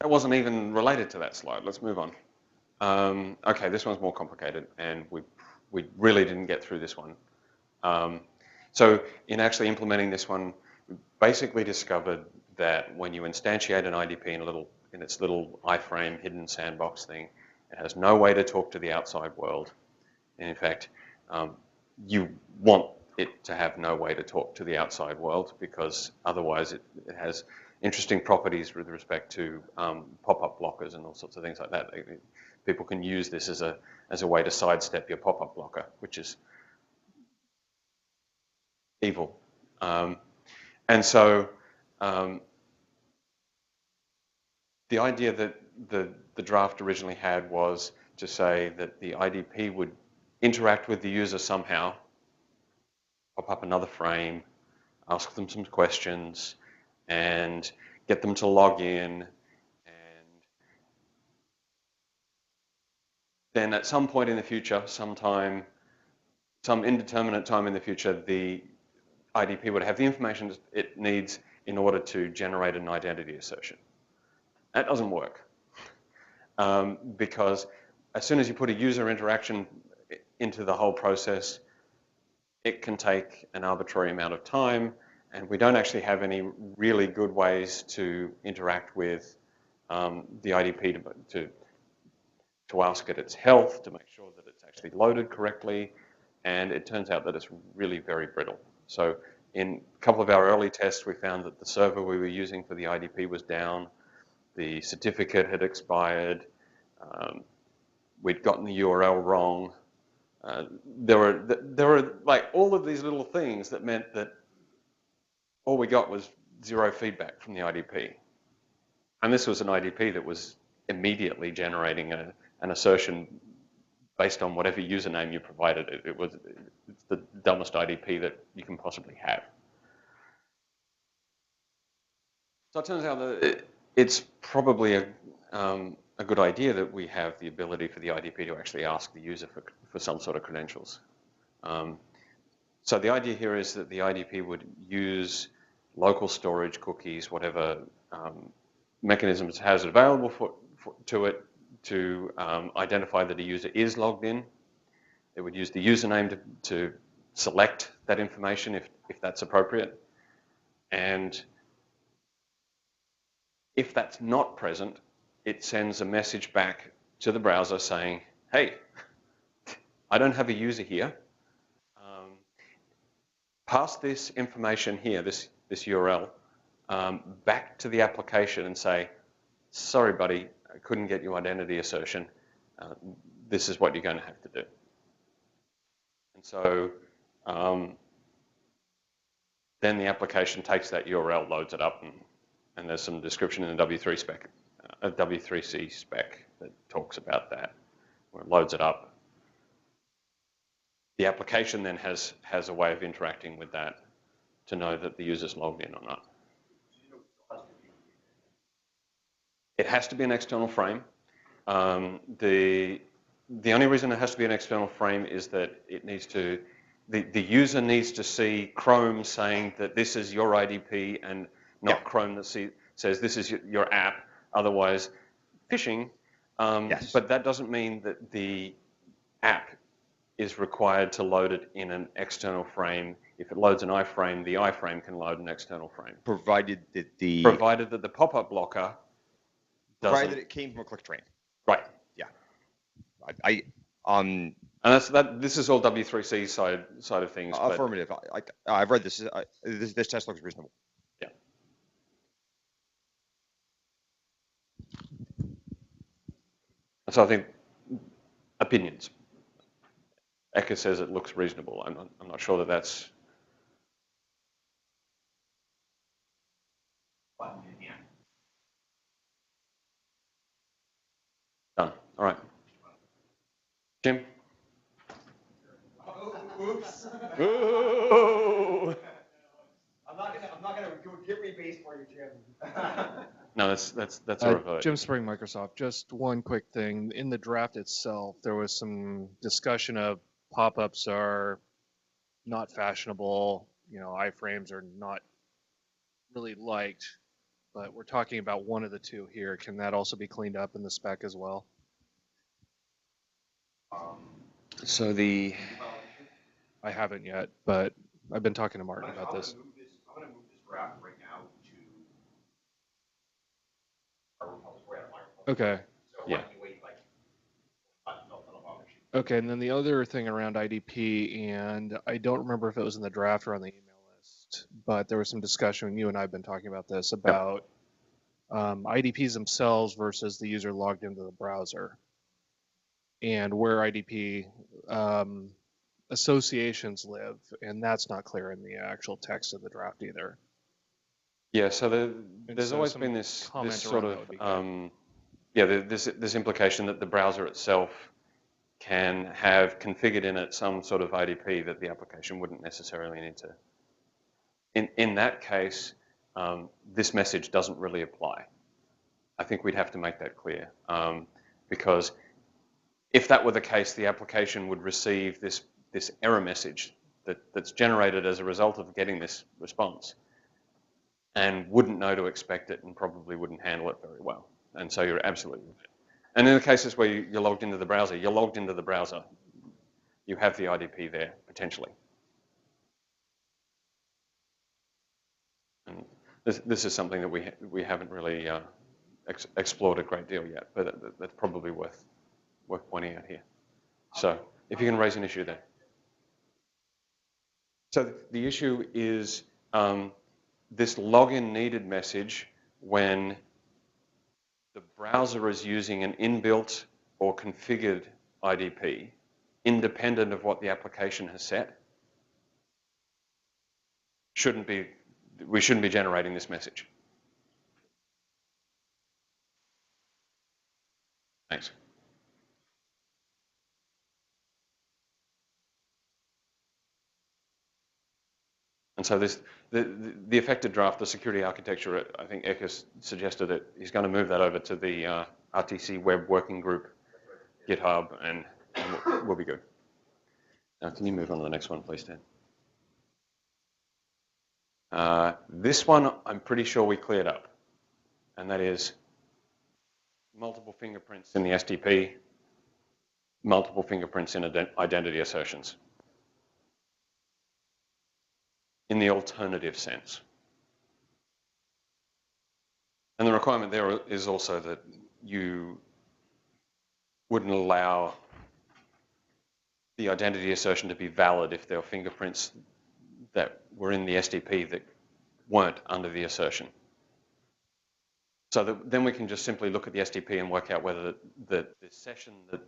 That wasn't even related to that slide. Let's move on. Okay, this one's more complicated, and we really didn't get through this one. So in actually implementing this one, we basically discovered that when you instantiate an IDP in its little iframe hidden sandbox thing, it has no way to talk to the outside world. And in fact, you want it to have no way to talk to the outside world, because otherwise it has interesting properties with respect to pop-up blockers and all sorts of things like that. People can use this as a way to sidestep your pop-up blocker, which is evil. And so the idea that the draft originally had was to say that the IDP would interact with the user somehow, pop up another frame, ask them some questions, and get them to log in. And then at some point in the future, some indeterminate time in the future, the IDP would have the information it needs in order to generate an identity assertion. That doesn't work, because as soon as you put a user interaction into the whole process, it can take an arbitrary amount of time, and we don't actually have any really good ways to interact with the IDP to ask it its health, to make sure that it's actually loaded correctly, and it turns out that it's really very brittle. So in a couple of our early tests, we found that the server we were using for the IDP was down, the certificate had expired, we'd gotten the URL wrong. There were like all of these little things that meant that all we got was zero feedback from the IDP. And this was an IDP that was immediately generating an assertion based on whatever username you provided it. It's the dumbest IDP that you can possibly have. So it turns out that it's probably a good idea that we have the ability for the IDP to actually ask the user for some sort of credentials. So the idea here is that the IDP would use local storage, cookies, whatever mechanisms it has available to it to identify that a user is logged in. It would use the username to select that information if that's appropriate. And if that's not present, it sends a message back to the browser saying, hey, I don't have a user here. Pass this information here, this URL, back to the application and say, sorry, buddy, I couldn't get your identity assertion. This is what you're going to have to do. And so then the application takes that URL, loads it up, and there's some description in the W3 spec, a W3C spec that talks about that, where it loads it up. The application then has a way of interacting with that to know that the user's logged in or not. It has to be an external frame. The only reason it has to be an external frame is that it needs to, the user needs to see Chrome saying that this is your IDP and not Chrome that says this is your app. Otherwise, phishing. Yes. But that doesn't mean that the app is required to load it in an external frame. If it loads an iframe, the iframe can load an external frame. Provided that the pop-up blocker doesn't. Provided that it came from a click train. Right. Yeah. And this is all W3C side of things. Affirmative. I've read this. This test looks reasonable. Yeah. So I think opinions. Eka says it looks reasonable. I'm not sure that that's. Done. All right. Jim? Oops. Ooh. I'm not gonna go get rebased for you, Jim. No, that's a revert. Jim Spring, Microsoft. Just one quick thing. In the draft itself, there was some discussion of pop-ups are not fashionable. Iframes are not really liked, but we're talking about one of the two here. Can that also be cleaned up in the spec as well? So I haven't yet, but I've been talking to Martin about this. I'm gonna move this draft right now to our repository at Microsoft. Okay. So Yeah. why don't you wait like no bother. Okay, and then the other thing around IDP, and I don't remember if it was in the draft or on the email list, but there was some discussion, you and I have been talking about this, about IDPs themselves versus the user logged into the browser, and where IDP associations live, and that's not clear in the actual text of the draft either. Yeah, so there's so always some been this comment sort around of that would be good. this implication that the browser itself can have configured in it some sort of IDP that the application wouldn't necessarily need to. In that case, this message doesn't really apply. I think we'd have to make that clear, because if that were the case, the application would receive this error message that's generated as a result of getting this response, and wouldn't know to expect it and probably wouldn't handle it very well. And so you're absolutely right. And in the cases where you're logged into the browser, you're logged into the browser. You have the IDP there, potentially. And this is something that we haven't really explored a great deal yet, but that's probably worth pointing out here. So if you can raise an issue there. So the issue is this login needed message when the browser is using an inbuilt or configured IDP, independent of what the application has set. We shouldn't be generating this message. Thanks. And so the affected draft, the security architecture, I think Ek has suggested that he's going to move that over to the RTCWEB working group, GitHub, and we'll be good. Now, can you move on to the next one, please, Dan? This one, I'm pretty sure we cleared up, and that is multiple fingerprints in the SDP, multiple fingerprints in identity assertions. In the alternative sense. And the requirement there is also that you wouldn't allow the identity assertion to be valid if there were fingerprints that were in the SDP that weren't under the assertion. So then we can just simply look at the SDP and work out whether the session that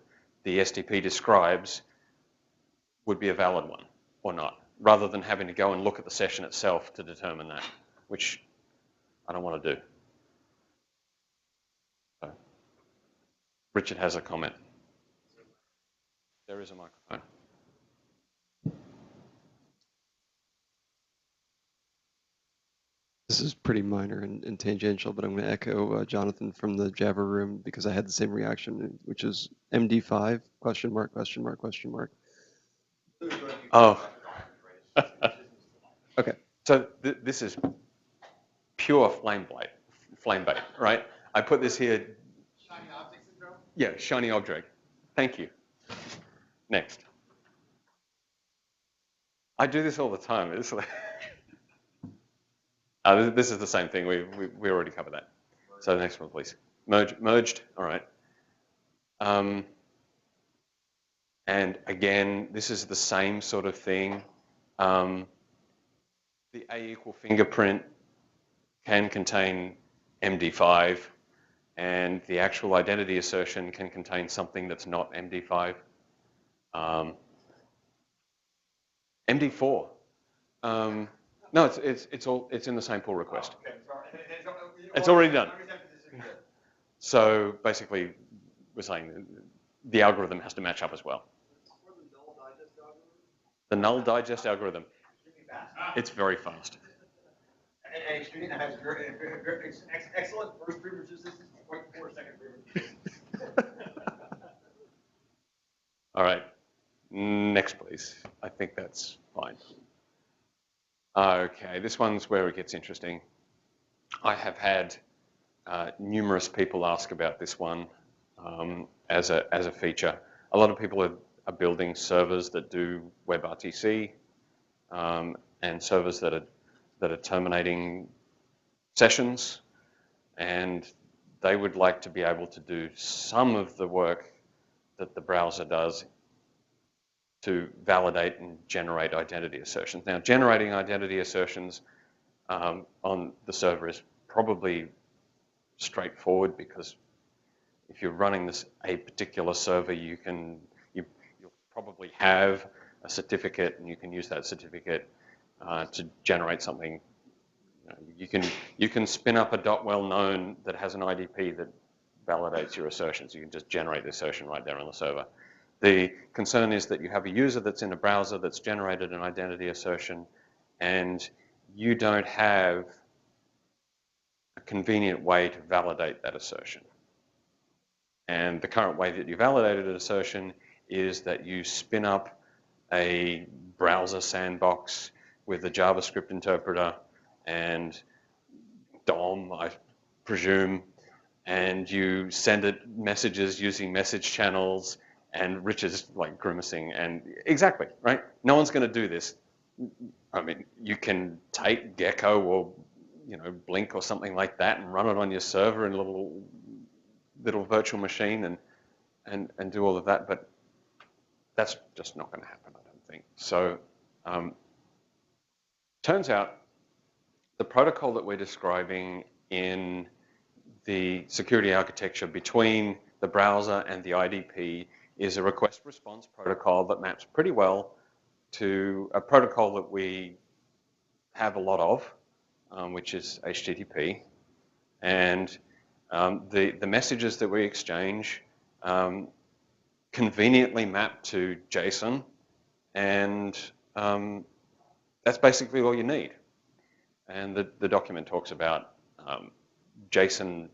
the SDP describes would be a valid one or not, rather than having to go and look at the session itself to determine that, which I don't want to do. So, Richard has a comment. There is a microphone. This is pretty minor and tangential, but I'm going to echo Jonathan from the Java room because I had the same reaction, which is MD5, question mark, question mark, question mark. Oh. Okay. So this is pure flame bait, right? I put this here. Shiny object syndrome? Yeah, shiny object. Thank you. Next. I do this all the time. It's like this is the same thing. We already covered that. So the next one, please. Merged. All right. And again, this is the same sort of thing. The A equal fingerprint can contain MD5, and the actual identity assertion can contain something that's not MD5. MD4. No, it's in the same pull request. Okay, sorry. It's already done. So basically, we're saying the algorithm has to match up as well. The null digest algorithm. It's very fast. And Extreme has excellent first privilege resistance, 0.4 second privilege resistance. All right, next please. I think that's fine. Okay, this one's where it gets interesting. I have had numerous people ask about this one as a feature. A lot of people are building servers that do WebRTC and servers that are terminating sessions, and they would like to be able to do some of the work that the browser does to validate and generate identity assertions. Now, generating identity assertions on the server is probably straightforward, because if you're running a particular server, you'll probably have a certificate, and you can use that certificate to generate something. You can spin up a .well known that has an IDP that validates your assertions. You can just generate the assertion right there on the server. The concern is that you have a user that's in a browser that's generated an identity assertion, and you don't have a convenient way to validate that assertion. And the current way that you validate an assertion is that you spin up a browser sandbox with a JavaScript interpreter and DOM, I presume, and you send it messages using message channels, and Rich is like grimacing, and exactly, right? No one's going to do this. I mean, you can take Gecko or Blink or something like that and run it on your server in a little virtual machine and do all of that, but that's just not going to happen, I don't think. So turns out the protocol that we're describing in the security architecture between the browser and the IDP is a request response protocol that maps pretty well to a protocol that we have a lot of, which is HTTP. And the messages that we exchange conveniently map to JSON, and that's basically all you need. And the document talks about JSON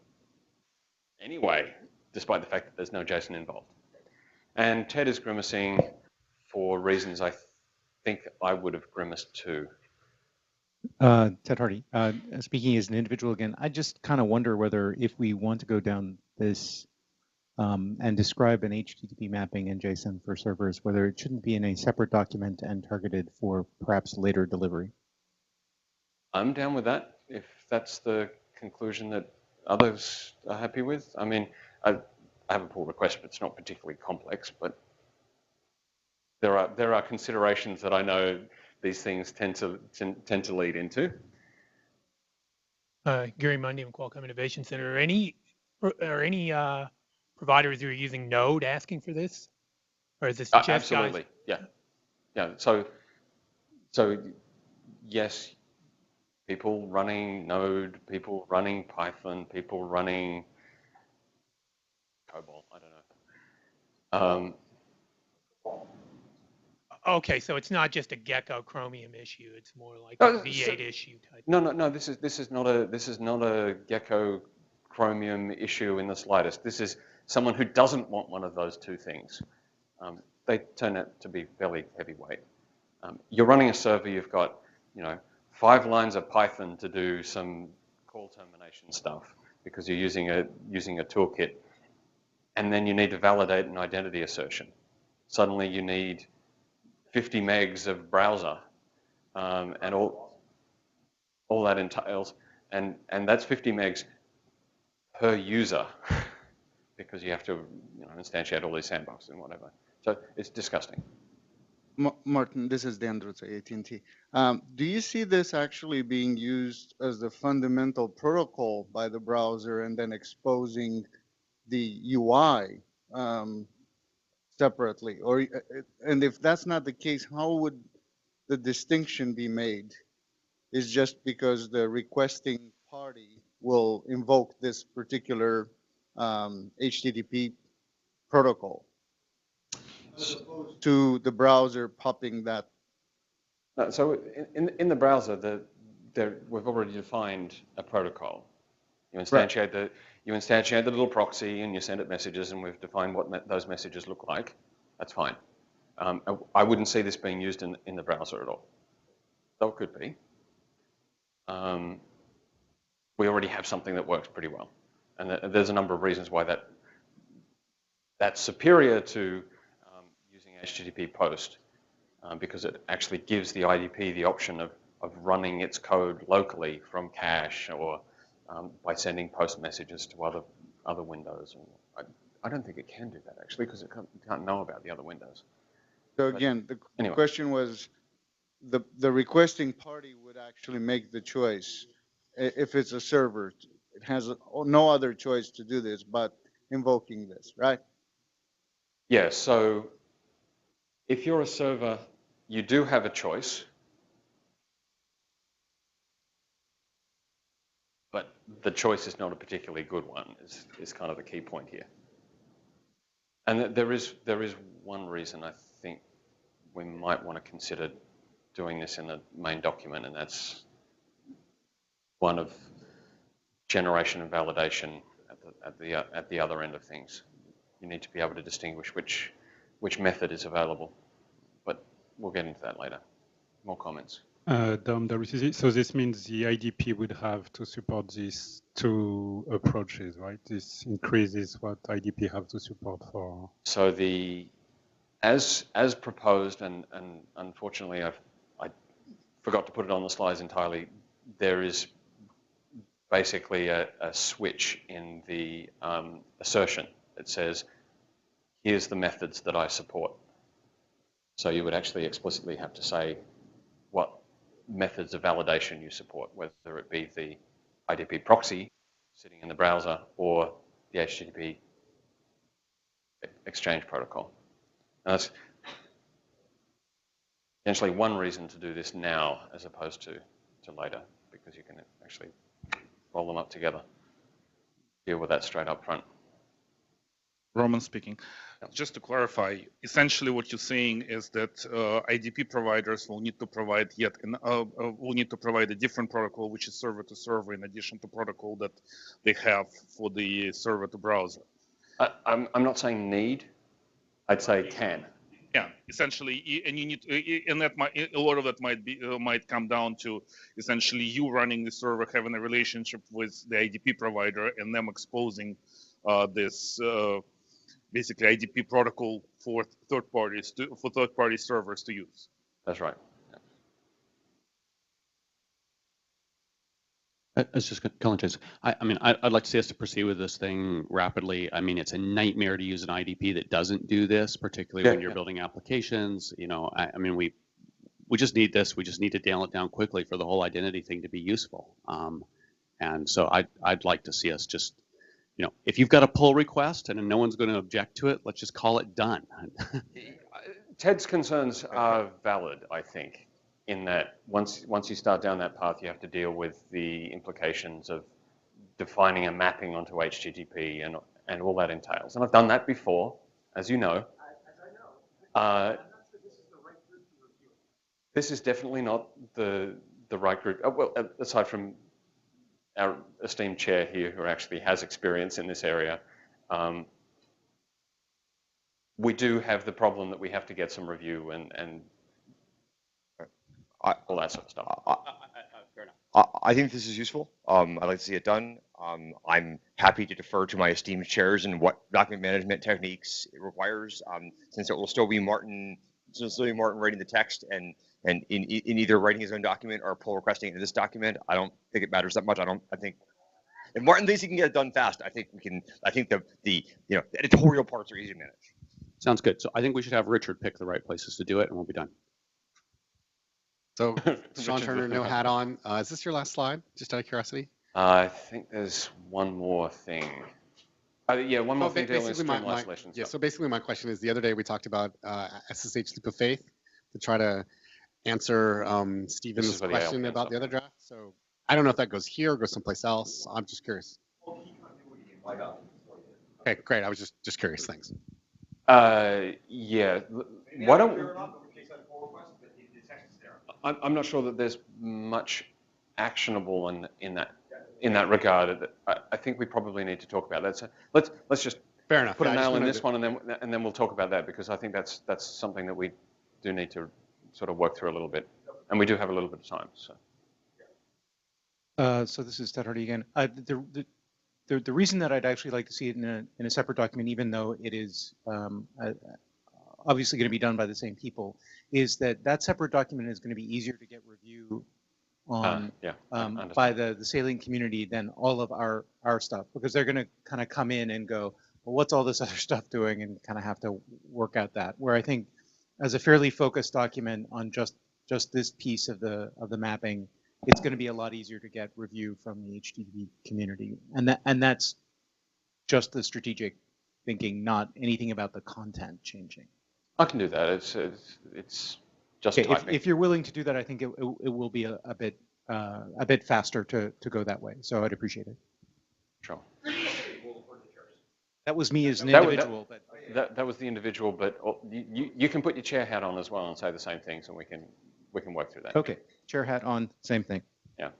anyway, despite the fact that there's no JSON involved. And Ted is grimacing for reasons I think I would have grimaced too. Ted Hardy, speaking as an individual again, I just kind of wonder whether if we want to go down this and describe an HTTP mapping in JSON for servers, whether it shouldn't be in a separate document and targeted for perhaps later delivery. I'm down with that, if that's the conclusion that others are happy with. I mean, I have a pull request, but it's not particularly complex, but there are considerations that I know these things tend to lead into. Gary Mundy from Qualcomm Innovation Center. Are any providers who are using Node asking for this, or is this just absolutely, guys? yeah. So yes, people running Node, people running Python, people running COBOL. I don't know. Okay, so it's not just a Gecko Chromium issue; it's more like a V8 issue type. No. This is not a Gecko Chromium issue in the slightest. This is someone who doesn't want one of those two things. They turn out to be fairly heavyweight. You're running a server. You've got 5 lines of Python to do some call termination stuff because you're using a toolkit, and then you need to validate an identity assertion. Suddenly you need 50 megs of browser, and all that entails, and that's 50 megs per user because you have to instantiate all these sandboxes and whatever. So it's disgusting. Martin, this is Dan Drutz at AT&T. Do you see this actually being used as the fundamental protocol by the browser and then exposing the UI separately? And if that's not the case, how would the distinction be made? Is just because the requesting party will invoke this particular HTTP protocol, as opposed to the browser popping that? So in the browser, we've already defined a protocol. You instantiate the little proxy and you send it messages, and we've defined what those messages look like. That's fine. I wouldn't see this being used in the browser at all. Though it could be. We already have something that works pretty well, and there's a number of reasons why that's superior to using HTTP post, because it actually gives the IDP the option of running its code locally from cache or by sending post messages to other windows. I don't think it can do that actually, because it can't know about the other windows. So again, the anyway. question was, the requesting party would actually make the choice. If it's a server, it has no other choice to do this but invoking this, right? Yeah, so if you're a server, you do have a choice, but the choice is not a particularly good one, is kind of the key point here. And there is one reason I think we might want to consider doing this in the main document, and that's one of generation and validation at the other end of things. You need to be able to distinguish which method is available, but we'll get into that later. More comments. Dom, so this means the IDP would have to support these two approaches, right? This increases what IDP have to support for. So as proposed, and unfortunately I forgot to put it on the slides entirely, there is basically a switch in the assertion that says, here's the methods that I support. So you would actually explicitly have to say what methods of validation you support, whether it be the IDP proxy sitting in the browser or the HTTP exchange protocol. And that's essentially one reason to do this now as opposed to later, because you can actually roll them up together, deal with that straight up front. Roman speaking. Just to clarify, essentially what you're saying is that IDP providers will need to provide a different protocol, which is server to server, in addition to protocol that they have for the server to browser. I'm not saying need. I'd say can. Yeah, essentially, and you need, and that might, a lot of that might come down to essentially you running the server, having a relationship with the IDP provider, and them exposing this. Basically IDP protocol for third party servers to use. That's right. It's just I mean, I'd like to see us to proceed with this thing rapidly. I mean, it's a nightmare to use an IDP that doesn't do this, particularly when you're building applications. You know, I mean, we just need this. We just need to nail it down quickly for the whole identity thing to be useful. And so I'd like to see us just, you know, if you've got a pull request and no one's going to object to it, let's just call it done. Ted's concerns are valid, I think, in that once you start down that path, you have to deal with the implications of defining a mapping onto HTTP and all that entails. And I've done that before, as you know. This is definitely not the right group. Well, aside from our esteemed chair here, who actually has experience in this area, we do have the problem that we have to get some review and all that sort of stuff. Fair enough. I think this is useful. I'd like to see it done. I'm happy to defer to my esteemed chairs and what document management techniques it requires, since it will still be Martin writing the text and in either writing his own document or pull requesting into this document. I don't think it matters that much. I think if Martin thinks he can get it done fast, I think we can. I think the editorial parts are easy to manage. Sounds good. So I think we should have Richard pick the right places to do it, and we'll be done. So, Sean Turner, no hat on. Is this your last slide? Just out of curiosity. I think there's one more thing. Yeah, one more thing dealing with stream isolation. Yeah, so basically my question is, the other day we talked about SSH leap of faith to try to answer Stephen's question about the other draft. So I don't know if that goes here or goes someplace else. I'm just curious. Okay, great. I was just curious. Thanks. Yeah. Why don't I'm not sure that there's much actionable in that regard, I think we probably need to talk about that. So let's just Fair enough. put Yeah, a I just nail in wanted this to- one, and then we'll talk about that, because I think that's something that we do need to sort of work through a little bit, and we do have a little bit of time. So this is Ted Hardy again. The reason that I'd actually like to see it in a separate document, even though it is obviously going to be done by the same people, is that that separate document is going to be easier to get review on by the salient community than all of our stuff, because they're going to kind of come in and go, well, what's all this other stuff doing, and kind of have to work out that. Where I think as a fairly focused document on just this piece of the mapping, it's going to be a lot easier to get review from the HTTP community, and that's just the strategic thinking, not anything about the content changing. I can do that. It's just okay, typing. if you're willing to do that, I think it will be a bit faster to go that way. So I'd appreciate it. Sure. That was me as an individual, but that was the individual. But you can put your chair hat on as well and say the same things, and we can work through that. Okay, chair hat on, same thing. Yeah.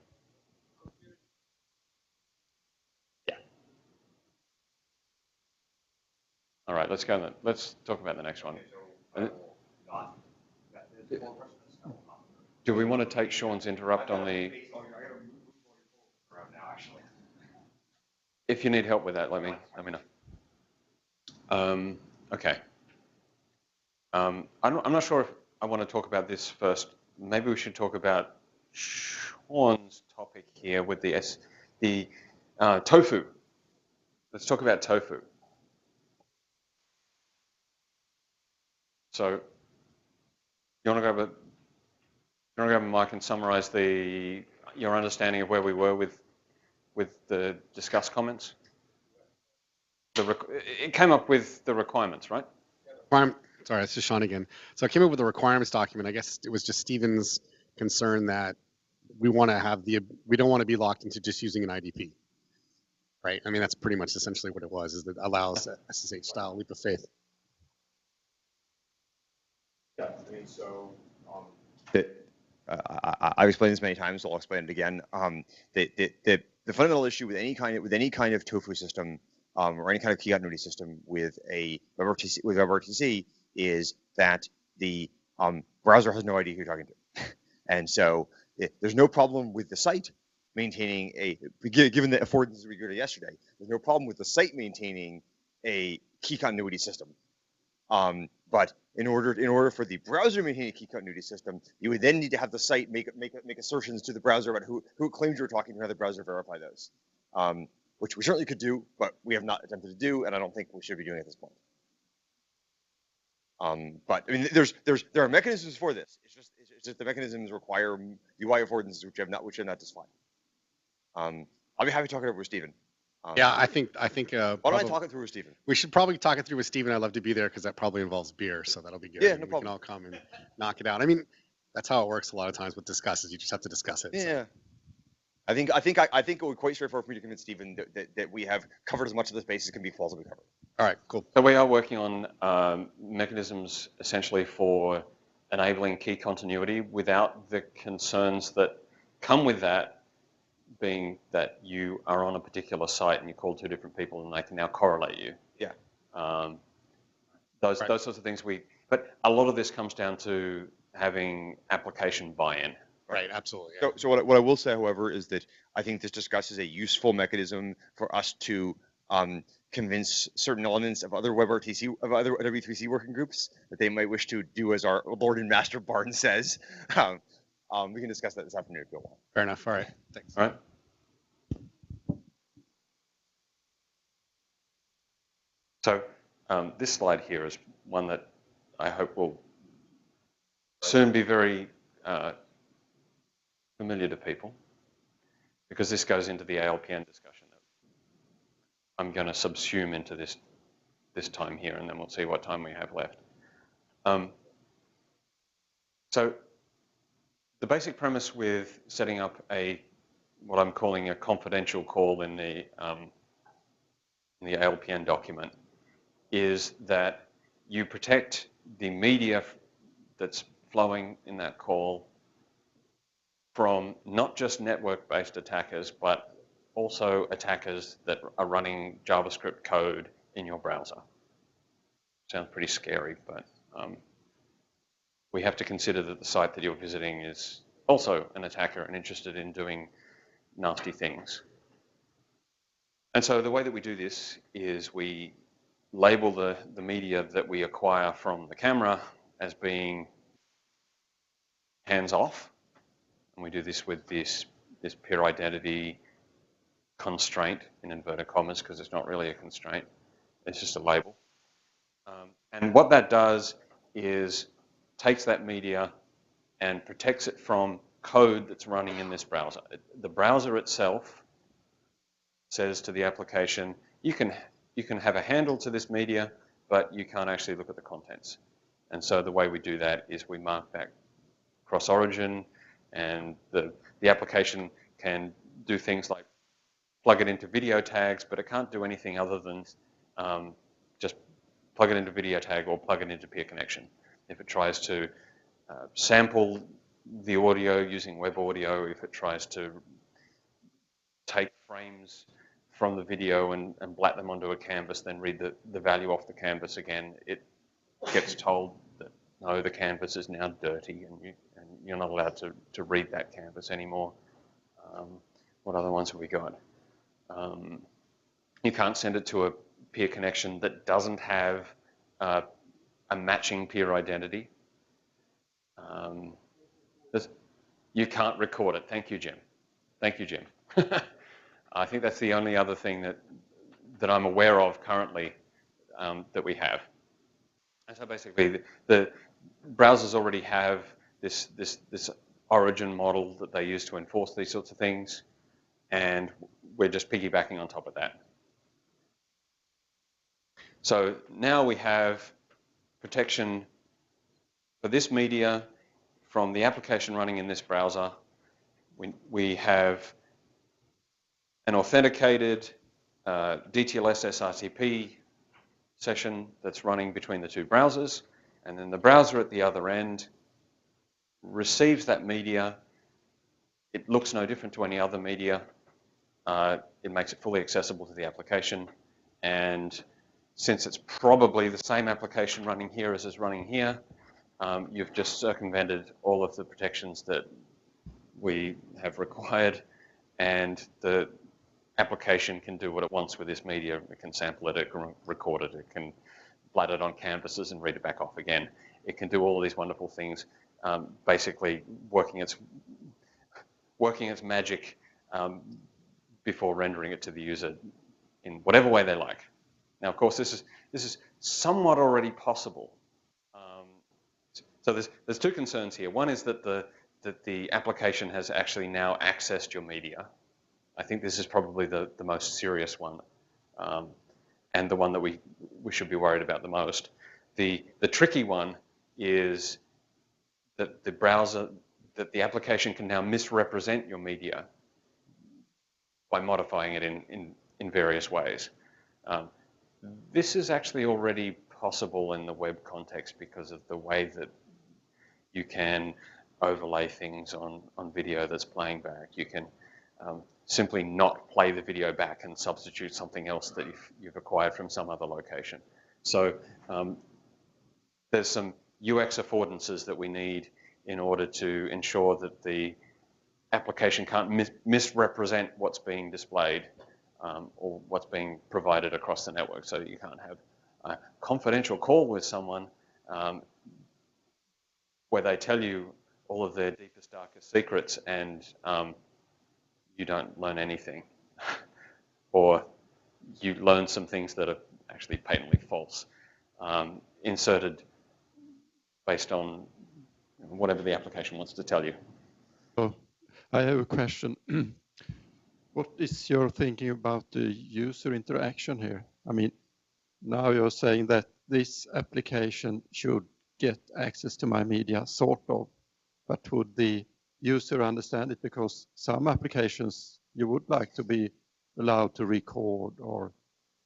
Yeah. All right, let's go. Let's talk about the next one. Do we want to take Sean's interrupt on the? If you need help with that, let me know. Okay. I'm not sure if I want to talk about this first. Maybe we should talk about Sean's topic here with the tofu. Let's talk about tofu. So, you want to grab a mic and summarize your understanding of where we were with the discussed comments? It came up with the requirements, right? Sorry, this is Sean again. So I came up with a requirements document. I guess it was just Stephen's concern that we want to have we don't want to be locked into just using an IDP, right? I mean, that's pretty much essentially what it was, is that it allows SSH style leap of faith. Yeah, I mean, so I've explained this many times, so I'll explain it again. The fundamental issue with any kind of tofu system or any kind of key continuity system with WebRTC is that the browser has no idea who you're talking to, and so there's no problem with the site maintaining given the affordances we did yesterday. There's no problem with the site maintaining a key continuity system. But in order for the browser to maintain a key continuity system, you would then need to have the site make assertions to the browser about who claims you're talking to, and have the browser verify those, which we certainly could do, but we have not attempted to do, and I don't think we should be doing at this point. But I mean, there are mechanisms for this. It's just the mechanisms require UI affordances which have not defined. I'll be happy to talk it over with Stephen. Yeah, I think. Why don't I talk it through with Stephen? We should probably talk it through with Stephen. I'd love to be there because that probably involves beer, so that'll be good. Yeah, no we problem. can all come and knock it out. I mean, that's how it works a lot of times with discusses. You just have to discuss it. Yeah. So. I think it would be quite straightforward for me to convince Stephen that we have covered as much of the space as can be plausibly covered. All right, cool. So we are working on mechanisms essentially for enabling key continuity without the concerns that come with that, being that you are on a particular site and you call two different people and they can now correlate you. Yeah. Those sorts of things but a lot of this comes down to having application buy-in. Right, absolutely. Yeah. So what I will say, however, is that I think this discusses a useful mechanism for us to convince certain elements of other W3C working groups that they might wish to do as our Lord and Master Barnes says. We can discuss that this afternoon if you want. Fair enough. All right. Thanks. All right. So this slide here is one that I hope will soon be very familiar to people, because this goes into the ALPN discussion that I'm going to subsume into this time here, and then we'll see what time we have left. So the basic premise with setting up what I'm calling a confidential call in the ALPN document is that you protect the media that's flowing in that call from not just network-based attackers, but also attackers that are running JavaScript code in your browser. Sounds pretty scary, but we have to consider that the site that you're visiting is also an attacker and interested in doing nasty things. And so the way that we do this is we label the media that we acquire from the camera as being hands-off. And we do this with this peer identity constraint, in inverted commas, because it's not really a constraint. It's just a label. And what that does is takes that media and protects it from code that's running in this browser. The browser itself says to the application, you can have a handle to this media, but you can't actually look at the contents. And so the way we do that is we mark that cross-origin, and the application can do things like plug it into video tags, but it can't do anything other than just plug it into video tag or plug it into peer connection. If it tries to sample the audio using web audio, if it tries to take frames from the video and blat them onto a canvas, then read the value off the canvas again, it gets told that, no, the canvas is now dirty and you're not allowed to read that canvas anymore. What other ones have we got? You can't send it to a peer connection that doesn't have a matching peer identity. You can't record it. Thank you, Jim. Thank you, Jim. I think that's the only other thing that I'm aware of currently that we have. And so basically, the browsers already have this origin model that they use to enforce these sorts of things, and we're just piggybacking on top of that. So now we have protection for this media from the application running in this browser. We have an authenticated DTLS SRTP session that's running between the two browsers, and then the browser at the other end receives that media. It looks no different to any other media. It makes it fully accessible to the application, and since it's probably the same application running here as is running here, you've just circumvented all of the protections that we have required, and the application can do what it wants with this media. It can sample it, it can record it, it can blat it on canvases and read it back off again. It can do all of these wonderful things, basically working its magic before rendering it to the user in whatever way they like. Now, of course, this is somewhat already possible. So there's two concerns here. One is that the application has actually now accessed your media. I think this is probably the most serious one, and the one that we should be worried about the most. The tricky one is that the application can now misrepresent your media by modifying it in various ways. This is actually already possible in the web context because of the way that you can overlay things on video that's playing back. You can simply not play the video back and substitute something else that you've acquired from some other location. So there's some UX affordances that we need in order to ensure that the application can't misrepresent what's being displayed or what's being provided across the network, so that you can't have a confidential call with someone where they tell you all of their deepest, darkest secrets and you don't learn anything. Or you learn some things that are actually patently false, inserted based on whatever the application wants to tell you. Oh, I have a question. What is your thinking about the user interaction here? I mean, now you're saying that this application should get access to my media, sort of, but would the user understand it? Because some applications you would like to be allowed to record or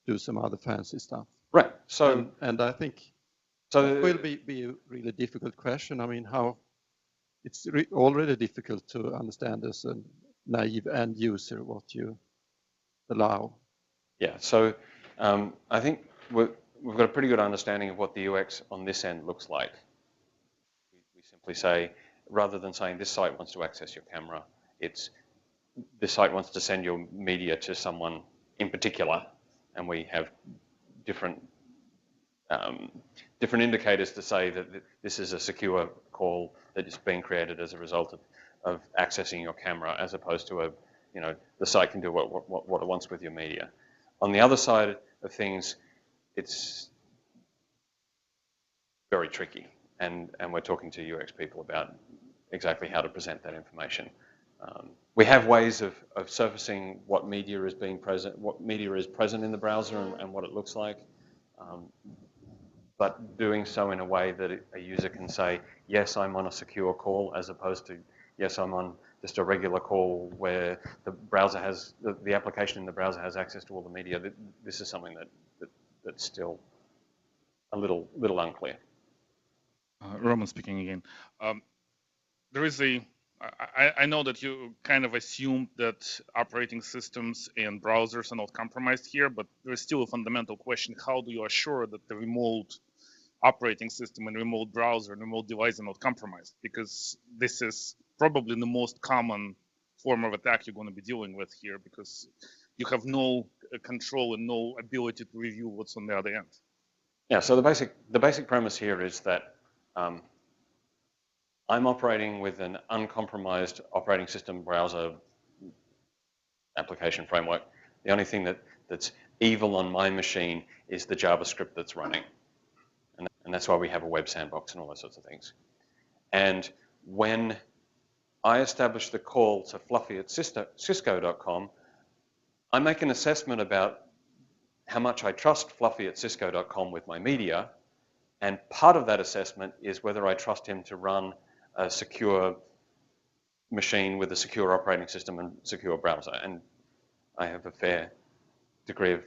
do some other fancy stuff. Right. So, and I think it will be a really difficult question. I mean, how it's already difficult to understand as a naive end user what you allow. Yeah, so I think we've got a pretty good understanding of what the UX on this end looks like. We simply say, rather than saying this site wants to access your camera, it's this site wants to send your media to someone in particular, and we have different different indicators to say that this is a secure call that is being created as a result of accessing your camera, as opposed to the site can do what it wants with your media. On the other side of things, it's very tricky, and we're talking to UX people about exactly how to present that information. We have ways of surfacing what media is present in the browser and what it looks like. But doing so in a way that a user can say, yes, I'm on a secure call, as opposed to, yes, I'm on just a regular call where the browser has, the application in the browser has access to all the media. This is something that's still a little unclear. Roman speaking again. There is I know that you kind of assumed that operating systems and browsers are not compromised here, but there is still a fundamental question: how do you assure that the remote operating system and remote browser and remote device are not compromised? Because this is probably the most common form of attack you're going to be dealing with here, because you have no control and no ability to review what's on the other end. Yeah, so the basic premise here is that I'm operating with an uncompromised operating system browser application framework. The only thing that's evil on my machine is the JavaScript that's running. And that's why we have a web sandbox and all those sorts of things. And when I establish the call to fluffy@cisco.com, I make an assessment about how much I trust fluffy@cisco.com with my media. And part of that assessment is whether I trust him to run a secure machine with a secure operating system and secure browser. And I have a fair degree of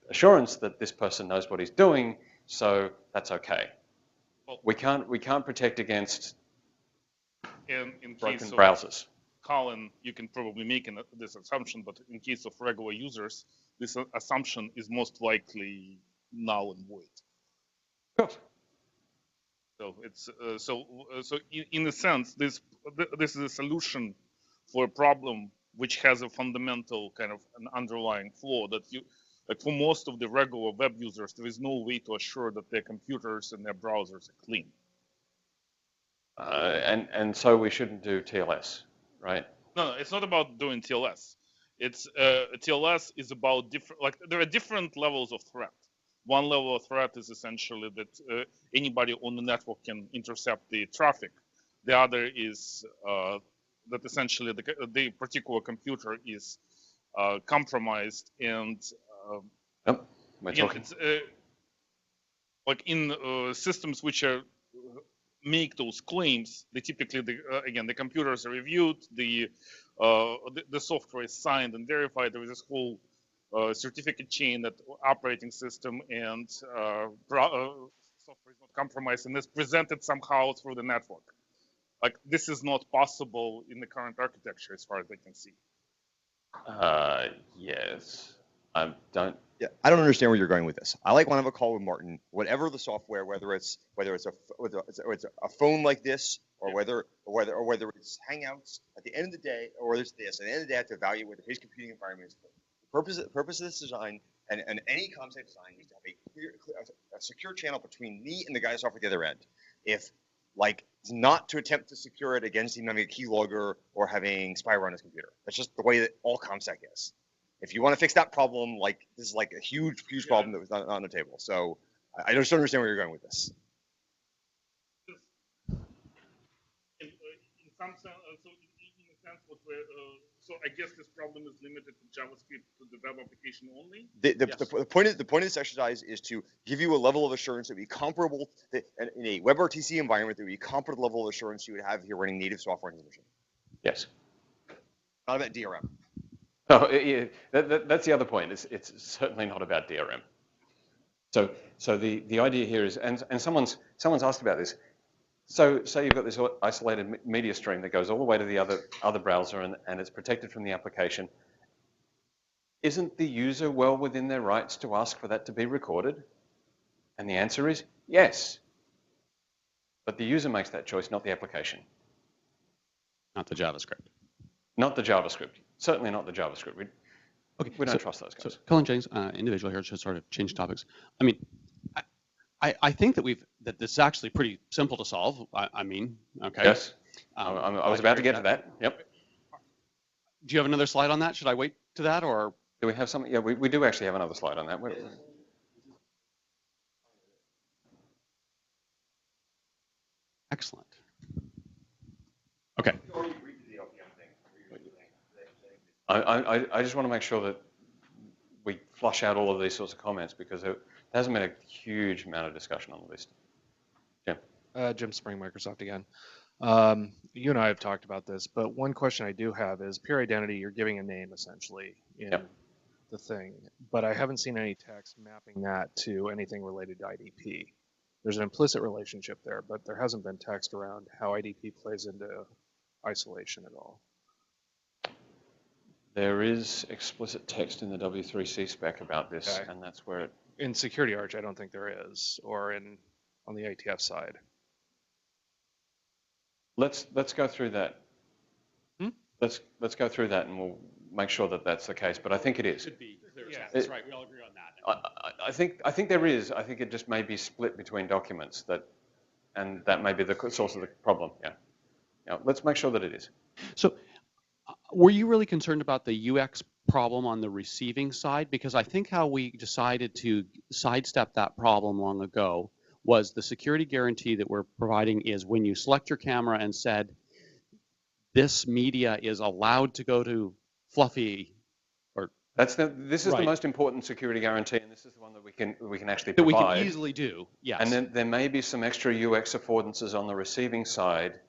assurance that this person knows what he's doing, so that's okay. Well, we can't protect against in broken case of browsers. Colin, you can probably make this assumption, but in case of regular users, this assumption is most likely null and void. Of course. So it's in a sense, this is a solution for a problem which has a fundamental kind of an underlying flaw that like for most of the regular web users, there is no way to assure that their computers and their browsers are clean. And so we shouldn't do TLS, right? No, it's not about doing TLS. It's TLS is about different, like there are different levels of threat. One level of threat is essentially that anybody on the network can intercept the traffic. The other is that essentially the particular computer is compromised, and again, it's, like in systems which are make those claims, they typically again the computers are reviewed, the software is signed and verified. There is this whole certificate chain that operating system and software is not compromised, and it's presented somehow through the network. Like this is not possible in the current architecture, as far as I can see. Yes, I don't. Yeah, I don't understand where you're going with this. I like when I have a call with Martin, whatever the software, whether it's a phone like this, or whether it's Hangouts. At the end of the day, or it's this. At the end of the day, I have to evaluate what his computing environment is for. The purpose of this design and any concept design needs to have a secure channel between me and the guy off at the other end. If like not to attempt to secure it against him having a keylogger or having spyware on his computer. That's just the way that all ComSec is. If you want to fix that problem, like this is like a huge problem that was not on the table. So I just don't understand where you're going with this. In some sense, so in a sense, so I guess this problem is limited to JavaScript to the web application only. The point of this exercise is to give you a level of assurance that would be comparable in a WebRTC environment that would be comparable level of assurance you would have if you're running native software on your machine. Yes. Not about DRM. Oh, yeah, that's the other point. It's certainly not about DRM. So the idea here is, and someone's asked about this. So say you've got this isolated media stream that goes all the way to the other browser and it's protected from the application. Isn't the user well within their rights to ask for that to be recorded? And the answer is yes. But the user makes that choice, not the application. Not the JavaScript. Not the JavaScript. Certainly not the JavaScript. We don't trust those guys. So Colin James, individual here, to sort of change topics. I mean, I think that this is actually pretty simple to solve. I mean, okay. Yes. I was about to get to that. Yep. Do you have another slide on that? Should I wait to that, or do we have something? Yeah, we do actually have another slide on that. Excellent. Okay. I just want to make sure that we flush out all of these sorts of comments because there hasn't been a huge amount of discussion on the list. Jim. Jim Spring, Microsoft again. You and I have talked about this, but one question I do have is peer identity, you're giving a name essentially in the thing, but I haven't seen any text mapping that to anything related to IDP. There's an implicit relationship there, but there hasn't been text around how IDP plays into isolation at all. There is explicit text in the W3C spec about this, and that's where it... In Security Arch, I don't think there is, or on the IETF side. Let's go through that. Let's go through that, and we'll make sure that that's the case. But I think it is. Should be clear. Yeah, that's right. We all agree on that. I think there is. I think it just may be split between documents and that may be the source of the problem. Yeah. Let's make sure that it is. So, were you really concerned about the UX problem on the receiving side? Because I think how we decided to sidestep that problem long ago was the security guarantee that we're providing is when you select your camera and said, this media is allowed to go to Fluffy, or this is the most important security guarantee, and this is the one that we can actually provide. That we can easily do, yes. And then there may be some extra UX affordances on the receiving side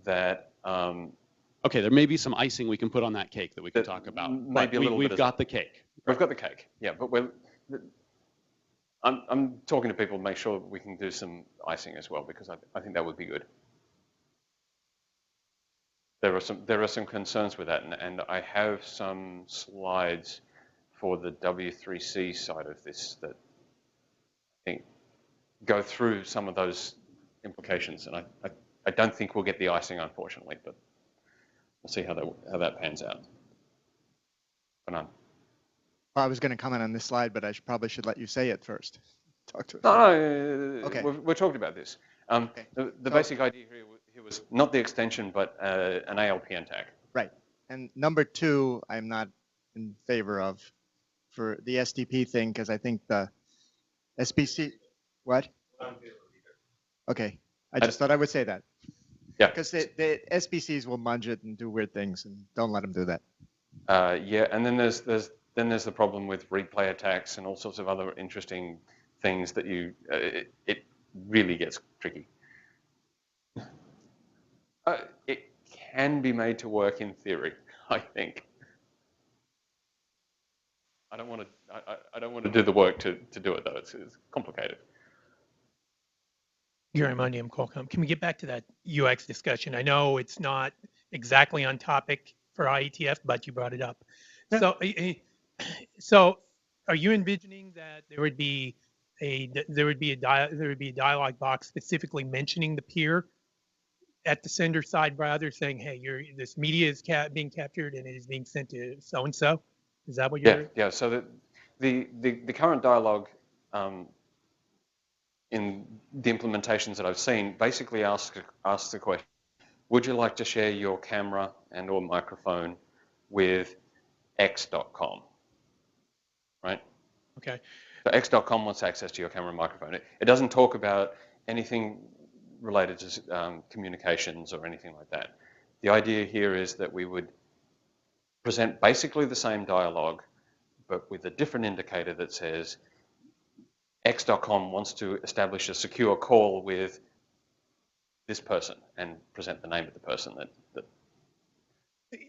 that. Okay, there may be some icing we can put on that cake that we can talk about. Maybe a little bit. We've got the cake. We've got the cake, yeah. But I'm talking to people to make sure we can do some icing as well because I think that would be good. There are some concerns with that, and I have some slides for the W3C side of this that I think go through some of those implications, and I don't think we'll get the icing, unfortunately, but we'll see how that pans out. Well, I was going to comment on this slide, but I probably should let you say it first. Talk to us. No, okay. We're talking about this. Okay. The basic idea here was not the extension, but an ALPN tag. Right. And number two, I'm not in favor of for the SDP thing because I think the SBC, what? Okay. I just thought I would say that. Yeah. Because the SBCs will munge it and do weird things, and don't let them do that. Yeah, and then there's the problem with replay attacks and all sorts of other interesting things that it really gets tricky. It can be made to work in theory, I think. I don't want to do the work to do it though. It's complicated. Gary Mundy, I'm Qualcomm. Can we get back to that UX discussion? I know it's not exactly on topic for IETF, but you brought it up. Yeah. So are you envisioning that there would be a dialog box specifically mentioning the peer at the sender side rather saying, hey, this media is being captured and it is being sent to so and so? Is that what you're? Yeah. So the current dialog in the implementations that I've seen basically asks the question: would you like to share your camera and/or microphone with X.com? Right? Okay. So X.com wants access to your camera and microphone. It doesn't talk about anything related to communications or anything like that. The idea here is that we would present basically the same dialogue, but with a different indicator that says X.com wants to establish a secure call with this person and present the name of the person that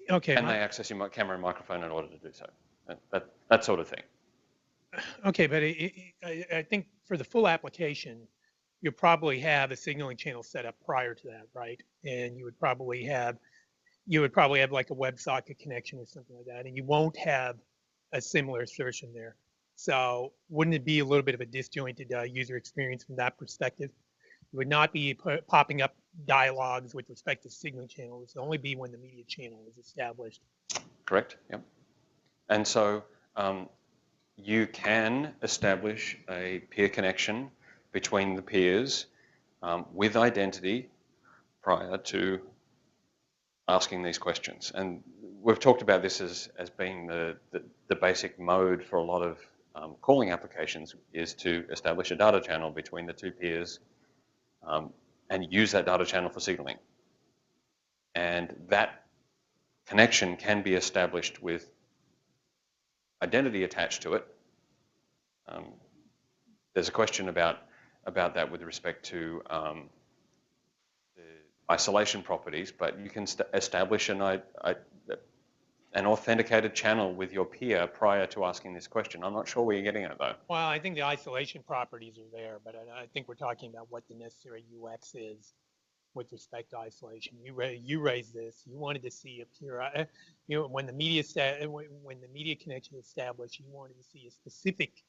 okay. Can they access your camera and microphone in order to do so? That sort of thing. Okay, but I think for the full application, you probably have a signaling channel set up prior to that, right? And you would probably have like a WebSocket connection or something like that, and you won't have a similar assertion there. So wouldn't it be a little bit of a disjointed user experience from that perspective? It would not be popping up dialogues with respect to signaling channels. It would only be when the media channel is established. Correct. Yep. And so you can establish a peer connection between the peers with identity prior to asking these questions. And we've talked about this as being the basic mode for a lot of calling applications, is to establish a data channel between the two peers and use that data channel for signaling. And that connection can be established with identity attached to it. There's a question about that with respect to the isolation properties, but you can establish an authenticated channel with your peer prior to asking this question. I'm not sure where you're getting at, though. Well, I think the isolation properties are there, but I think we're talking about what the necessary UX is with respect to isolation. You raised this. You wanted to see a peer, when the media connection is established, you wanted to see a specific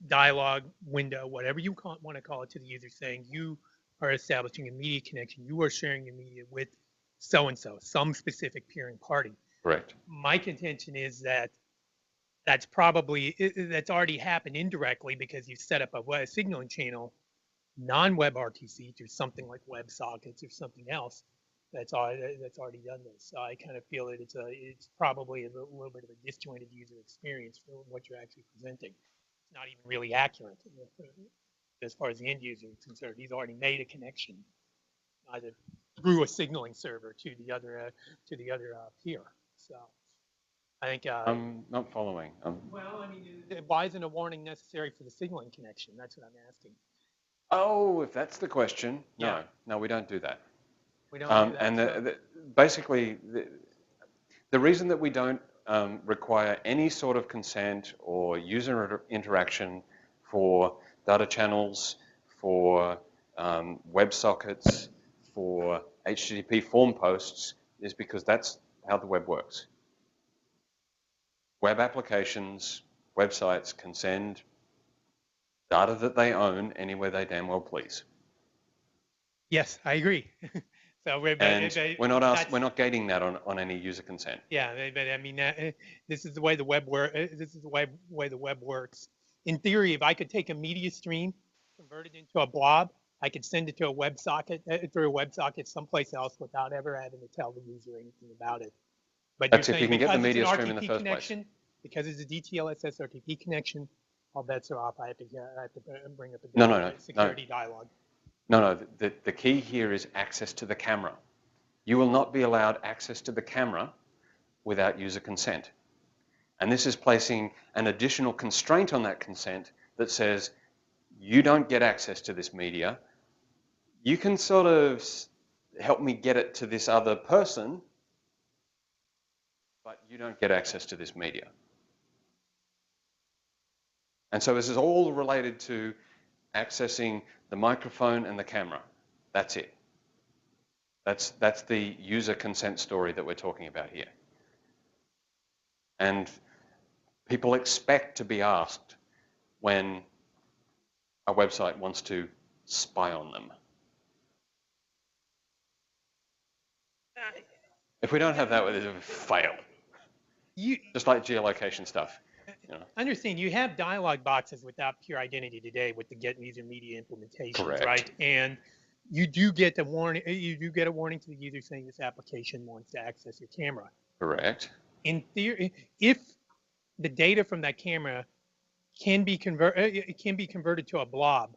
dialogue window, whatever you want to call it, to the user saying you are establishing a media connection. You are sharing your media with so-and-so, some specific peering party. Correct. My contention is that that's already happened indirectly because you set up a signaling channel, non-web RTC, through something like WebSockets or something else that's already done this. So I kind of feel that it's probably a little bit of a disjointed user experience for what you're actually presenting. It's not even really accurate as far as the end user is concerned. He's already made a connection, either through a signaling server to the other peer. So I think I'm not following. well, I mean, why isn't a warning necessary for the signaling connection? That's what I'm asking. Oh, if that's the question, Yeah. No, we don't do that. We don't do that. And basically, the reason that we don't require any sort of consent or user interaction for data channels, for WebSockets, for HTTP form posts is because that's how the web works. Web applications, websites can send data that they own anywhere they damn well please. Yes, I agree. So we're not gating that on any user consent. Yeah, but I mean, this is the way the web works. This is the way the web works. In theory, if I could take a media stream, convert it into a blob, I could send it to a WebSocket through a WebSocket someplace else without ever having to tell the user anything about it. But That's you're if you saying can get the because it's media an stream in the RTP first connection, because it's a DTLSS RTP connection, all bets are off. I have to bring up a security dialogue. No, the key here is access to the camera. You will not be allowed access to the camera without user consent. And this is placing an additional constraint on that consent that says, you don't get access to this media. You can sort of help me get it to this other person, but you don't get access to this media. And so this is all related to accessing the microphone and the camera. That's it. That's the user consent story that we're talking about here. And people expect to be asked when a website wants to spy on them. If we don't have that, it's a fail. Just like geolocation stuff. I understand you have dialog boxes without pure identity today with the get user media implementations, Correct. right? And you do get a warning. You do get a warning to the user saying this application wants to access your camera. Correct. In theory, if the data from that camera can be converted to a blob,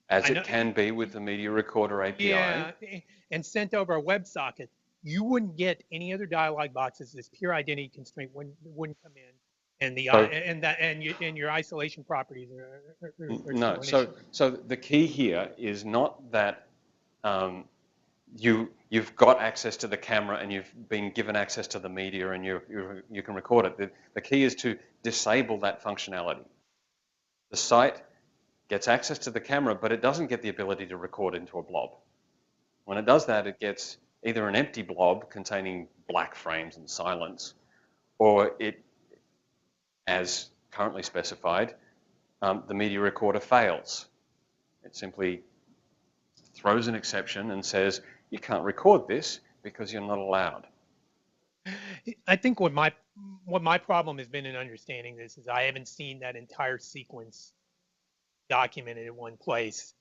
as it can be with the media recorder API. Yeah, and sent over a WebSocket, you wouldn't get any other dialog boxes. This pure identity constraint wouldn't come in. And your isolation properties are no. So the key here is not that you've got access to the camera and you've been given access to the media and you can record it. The key is to disable that functionality. The site gets access to the camera, but it doesn't get the ability to record into a blob. When it does that, it gets either an empty blob containing black frames and silence, or it, as currently specified, the media recorder fails. It simply throws an exception and says, you can't record this because you're not allowed. I think what my problem has been in understanding this is I haven't seen that entire sequence documented in one place.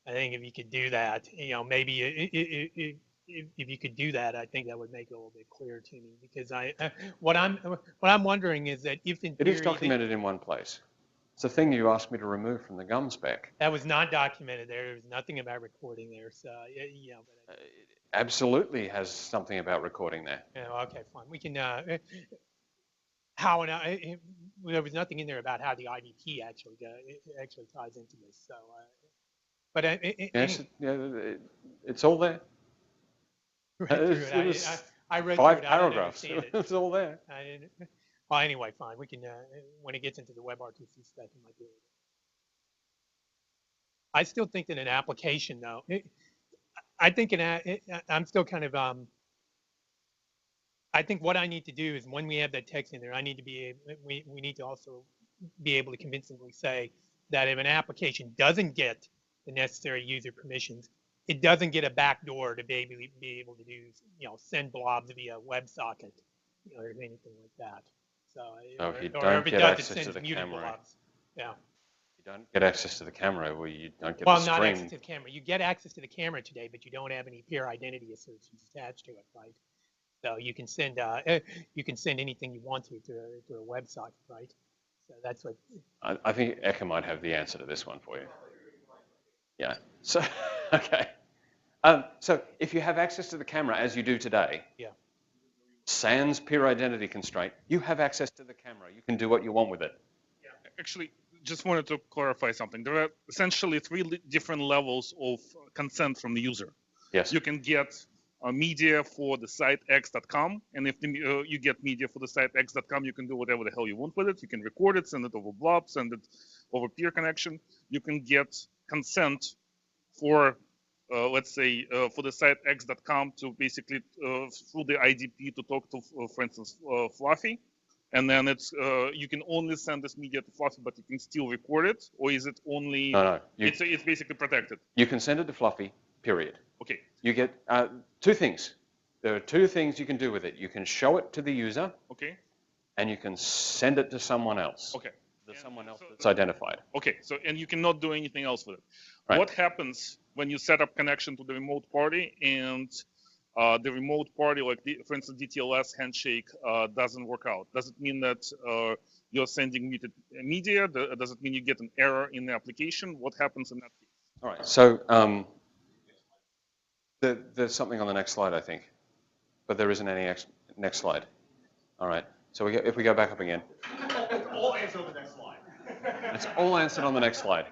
I think if you could do that, maybe if you could do that, I think that would make it a little bit clearer to me, because what I'm wondering is that if in It theory, is documented in one place. It's the thing you asked me to remove from the GUM spec. that was not documented there. There was nothing about recording there. So yeah, but It absolutely has something about recording there. yeah, okay, fine. We can how and there was nothing in there about how the IDP actually ties into this. So, but Yes, it's all there. I read 5 through it. paragraphs. I didn't understand it. It's all there. Well, anyway, fine. We can when it gets into the WebRTC spec, it might be. I still think that an application, though, I think I'm still kind of I think what I need to do is when we have that text in there, I need to be we need to also be able to convincingly say that if an application doesn't get the necessary user permissions, it doesn't get a backdoor to be able to do, send blobs via WebSocket, or anything like that. So, So if you or don't if it get does, it access to sends the muted camera, blobs. Yeah. you don't get access to the camera, well, you don't get Well, the not stream. access to the camera. You get access to the camera today, but you don't have any peer identity assertions attached to it, right? So you can send anything you want to a WebSocket, right? So that's what. I think Eka might have the answer to this one for you. Yeah. So okay. So if you have access to the camera as you do today, yeah, sans peer identity constraint, you have access to the camera. You can do what you want with it. Actually, just wanted to clarify something. There are essentially 3 different levels of consent from the user. Yes. You can get media for the site x.com, and if you get media for the site x.com, you can do whatever the hell you want with it. You can record it, send it over blob, send it over peer connection. You can get consent for, let's say, for the site x.com to basically, through the IDP, to talk to, for instance, Fluffy. And then it's you can only send this media to Fluffy, but you can still record it, or is it only? No. It's basically protected. You can send it to Fluffy, period. Okay. You get 2 things. There are 2 things you can do with it. You can show it to the user. Okay. And you can send it to someone else. Okay. Someone else that's identified. Okay. So, and you cannot do anything else with it. Right. What happens when you set up connection to the remote party and the remote party, like for instance, DTLS handshake doesn't work out? Does it mean that you're sending muted media? Does it mean you get an error in the application? What happens in that case? All right. So there's something on the next slide, I think, but there isn't any next slide. All right. So if we go back up again. It's all answered on the next slide. It's all answered on the next slide.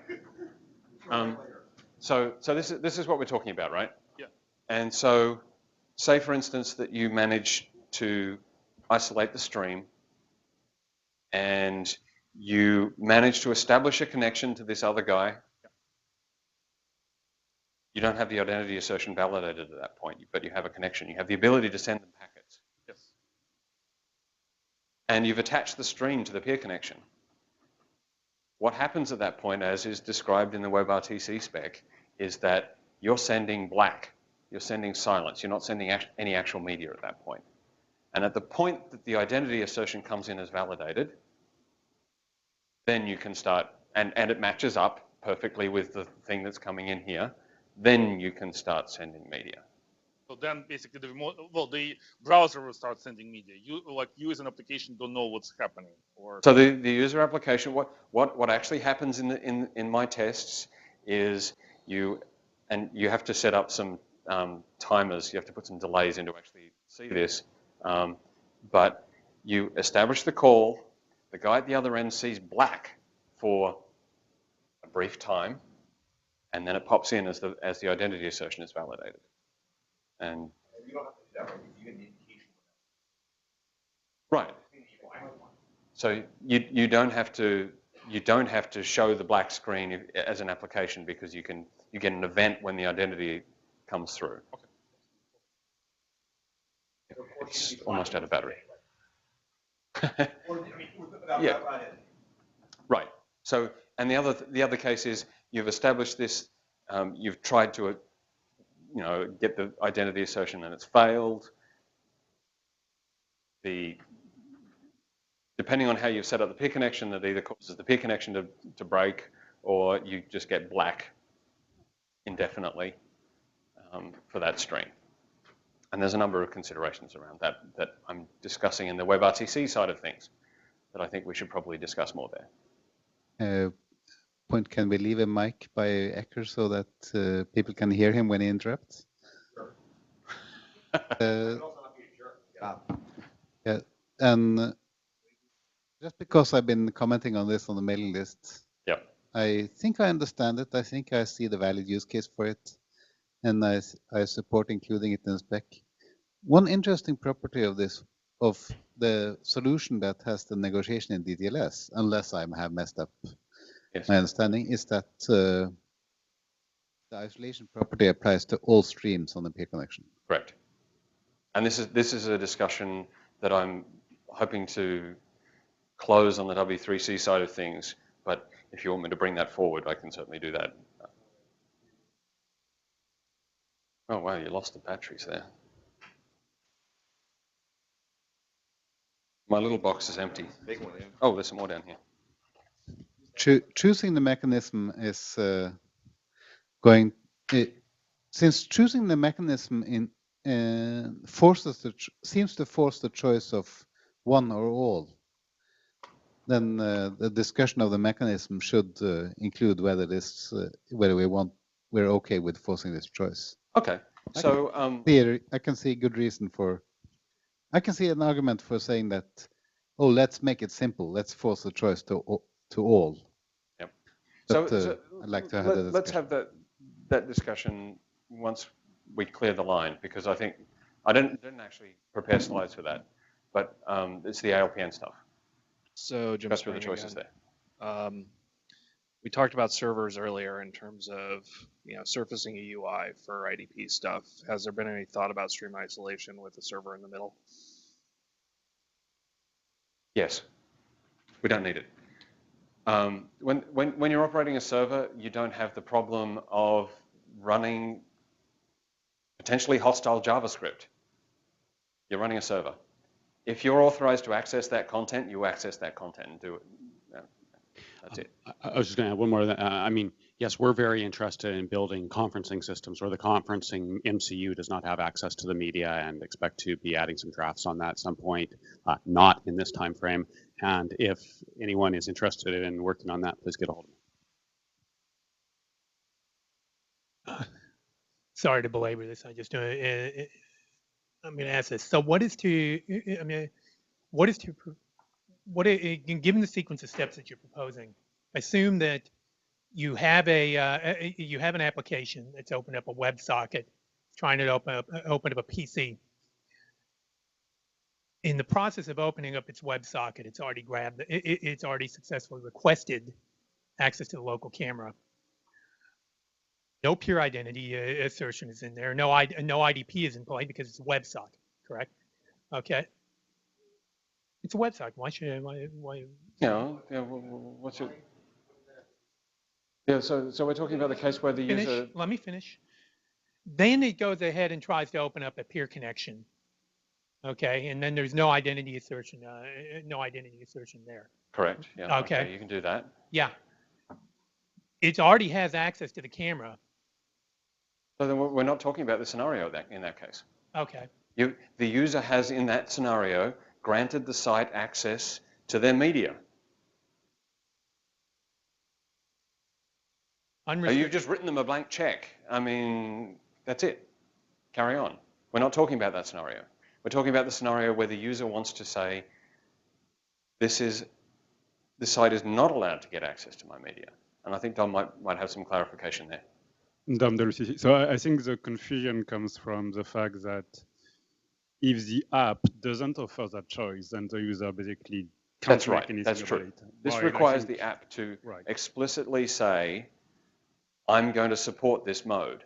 So this is what we're talking about, right? Yeah. And so, say for instance that you manage to isolate the stream, and you manage to establish a connection to this other guy. Yeah. You don't have the identity assertion validated at that point, but you have a connection. You have the ability to send them packets. Yes. And you've attached the stream to the peer connection. What happens at that point, as is described in the WebRTC spec, is that you're sending black, you're sending silence, you're not sending any actual media at that point. And at the point that the identity assertion comes in as validated, then you can start, and it matches up perfectly with the thing that's coming in here, then you can start sending media. So then basically the browser will start sending media. You as an application don't know what's happening. So the user application, what actually happens in my tests is you have to set up some timers. You have to put some delays in to actually see this. But you establish the call. The guy at the other end sees black for a brief time, and then it pops in as the identity assertion is validated. And you don't have to do that, right? You get an indication. Right. So you don't have to you don't have to show the black screen as an application because you get an event when the identity comes through. It's almost out of battery. Yeah. Right. So, and the other case is you've established this, you've tried to, get the identity assertion and it's failed. Depending on how you've set up the peer connection, that either causes the peer connection to break, or you just get black indefinitely for that string. And there's a number of considerations around that I'm discussing in the WebRTC side of things that I think we should probably discuss more there. Point, can we leave a mic by Ecker so that people can hear him when he interrupts? Sure. Yeah, and just because I've been commenting on this on the mailing list, yeah, I think I understand it. I think I see the valid use case for it, and I support including it in the spec. One interesting property of the solution that has the negotiation in DTLS, unless I have messed up my understanding, is that the isolation property applies to all streams on the peer connection. Correct. And this is a discussion that I'm hoping to close on the W3C side of things, but if you want me to bring that forward, I can certainly do that. Oh wow, you lost the batteries there. My little box is empty. Big one, yeah. Oh, there's some more down here. Choosing the mechanism is since choosing the mechanism seems to force the choice of one or all. Then the discussion of the mechanism should include whether we're okay with forcing this choice. Okay, so I can see good reason for. I can see an argument for saying that, oh, let's make it simple. Let's force the choice to all. Yep. But, So I'd like to have that discussion. Let's have that discussion once we clear the line, because I think I didn't actually prepare slides for that, but it's the ALPN stuff. So Jim, that's where the choice is there. We talked about servers earlier in terms of surfacing a UI for IDP stuff. Has there been any thought about stream isolation with the server in the middle? Yes, we don't need it. When you're operating a server, you don't have the problem of running potentially hostile JavaScript. You're running a server. If you're authorized to access that content, you access that content and do it. That's it. I was just going to add one more. I mean, yes, we're very interested in building conferencing systems where the conferencing MCU does not have access to the media, and expect to be adding some drafts on that at some point, not in this time frame. And if anyone is interested in working on that, please get a hold of me. Sorry to belabor this. I'm going to ask this. So what is to, given the sequence of steps that you're proposing, assume that you have an application that's opened up a WebSocket, trying to open up a PC. In the process of opening up its WebSocket, it's already successfully requested access to the local camera. No pure identity assertion is in there. No IDP is in play because it's a WebSocket, correct? Okay. It's a WebSocket. Why should I? Why? What's it? Yeah. So we're talking about the case where the user. Let me finish. Then it goes ahead and tries to open up a peer connection. Okay, and then there's no identity assertion. No identity assertion there. Correct. Yeah. Okay. You can do that. Yeah. It already has access to the camera. So then we're not talking about the scenario in that case. Okay. The user has, in that scenario, granted the site access to their media. You've just written them a blank check. I mean, that's it. Carry on. We're not talking about that scenario. We're talking about the scenario where the user wants to say, the site is not allowed to get access to my media. And I think Dom might have some clarification there. So I think the confusion comes from the fact that if the app doesn't offer that choice, then the user basically That's right. mechanism That's of true. data. This While I requires think- the app to Right. explicitly say, I'm going to support this mode.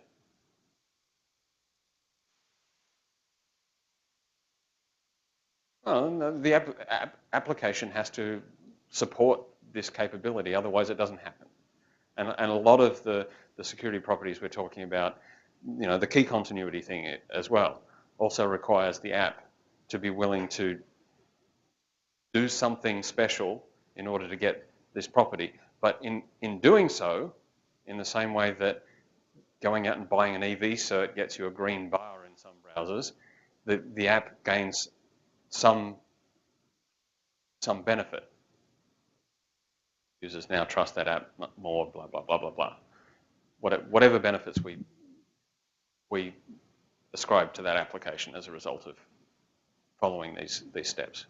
Well, no, the application has to support this capability, otherwise it doesn't happen. And a lot of the security properties we're talking about, you know, the key continuity thing as well, also requires the app to be willing to do something special in order to get this property. But in doing so, in the same way that going out and buying an EV cert gets you a green bar in some browsers, the app gains some benefit. Users now trust that app more, blah, blah, blah, blah, blah. Whatever benefits we ascribe to that application as a result of following these steps.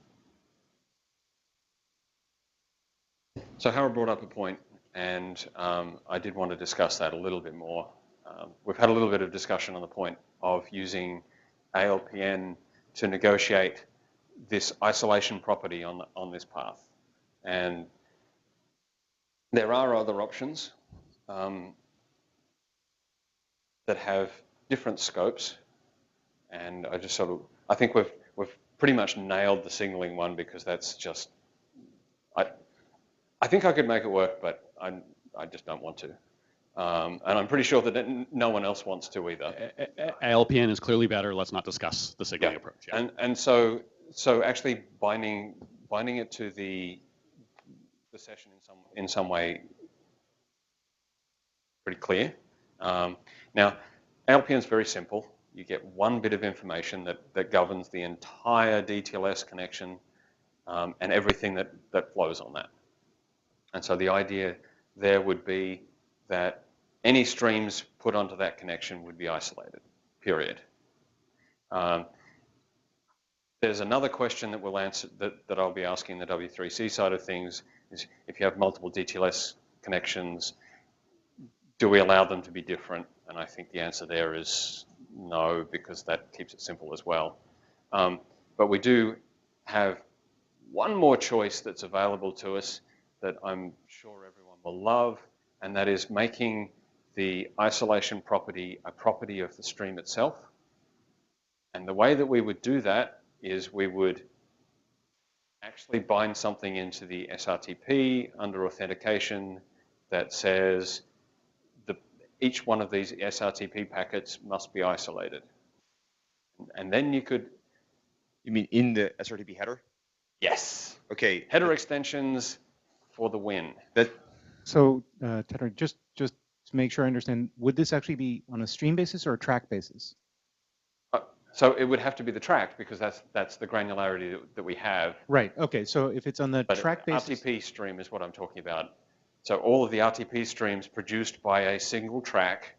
So Howard brought up a point, and I did want to discuss that a little bit more. We've had a little bit of discussion on the point of using ALPN to negotiate this isolation property on this path. And there are other options that have different scopes, and I think we've pretty much nailed the signaling one, because that's just, I think I could make it work, but I just don't want to. And I'm pretty sure that no one else wants to either. ALPN is clearly better. Let's not discuss the signaling approach. Yeah. And so actually binding it to the session in some way pretty clear. Now, ALPN is very simple. You get one bit of information that governs the entire DTLS connection and everything that flows on that. And so the idea there would be that any streams put onto that connection would be isolated, period. There's another question that we'll answer that I'll be asking the W3C side of things, is if you have multiple DTLS connections, do we allow them to be different? And I think the answer there is no, because that keeps it simple as well. But we do have one more choice that's available to us that I'm sure everyone will love, and that is making the isolation property a property of the stream itself. And the way that we would do that is we would actually bind something into the SRTP under authentication that says each one of these SRTP packets must be isolated. And then you could... You mean in the SRTP header? Yes. Okay. Header extensions for the win. So, Tedder, just to make sure I understand, would this actually be on a stream basis or a track basis? So it would have to be the track, because that's the granularity that we have. Right. Okay. So if it's on the track basis, RTP stream is what I'm talking about. So all of the RTP streams produced by a single track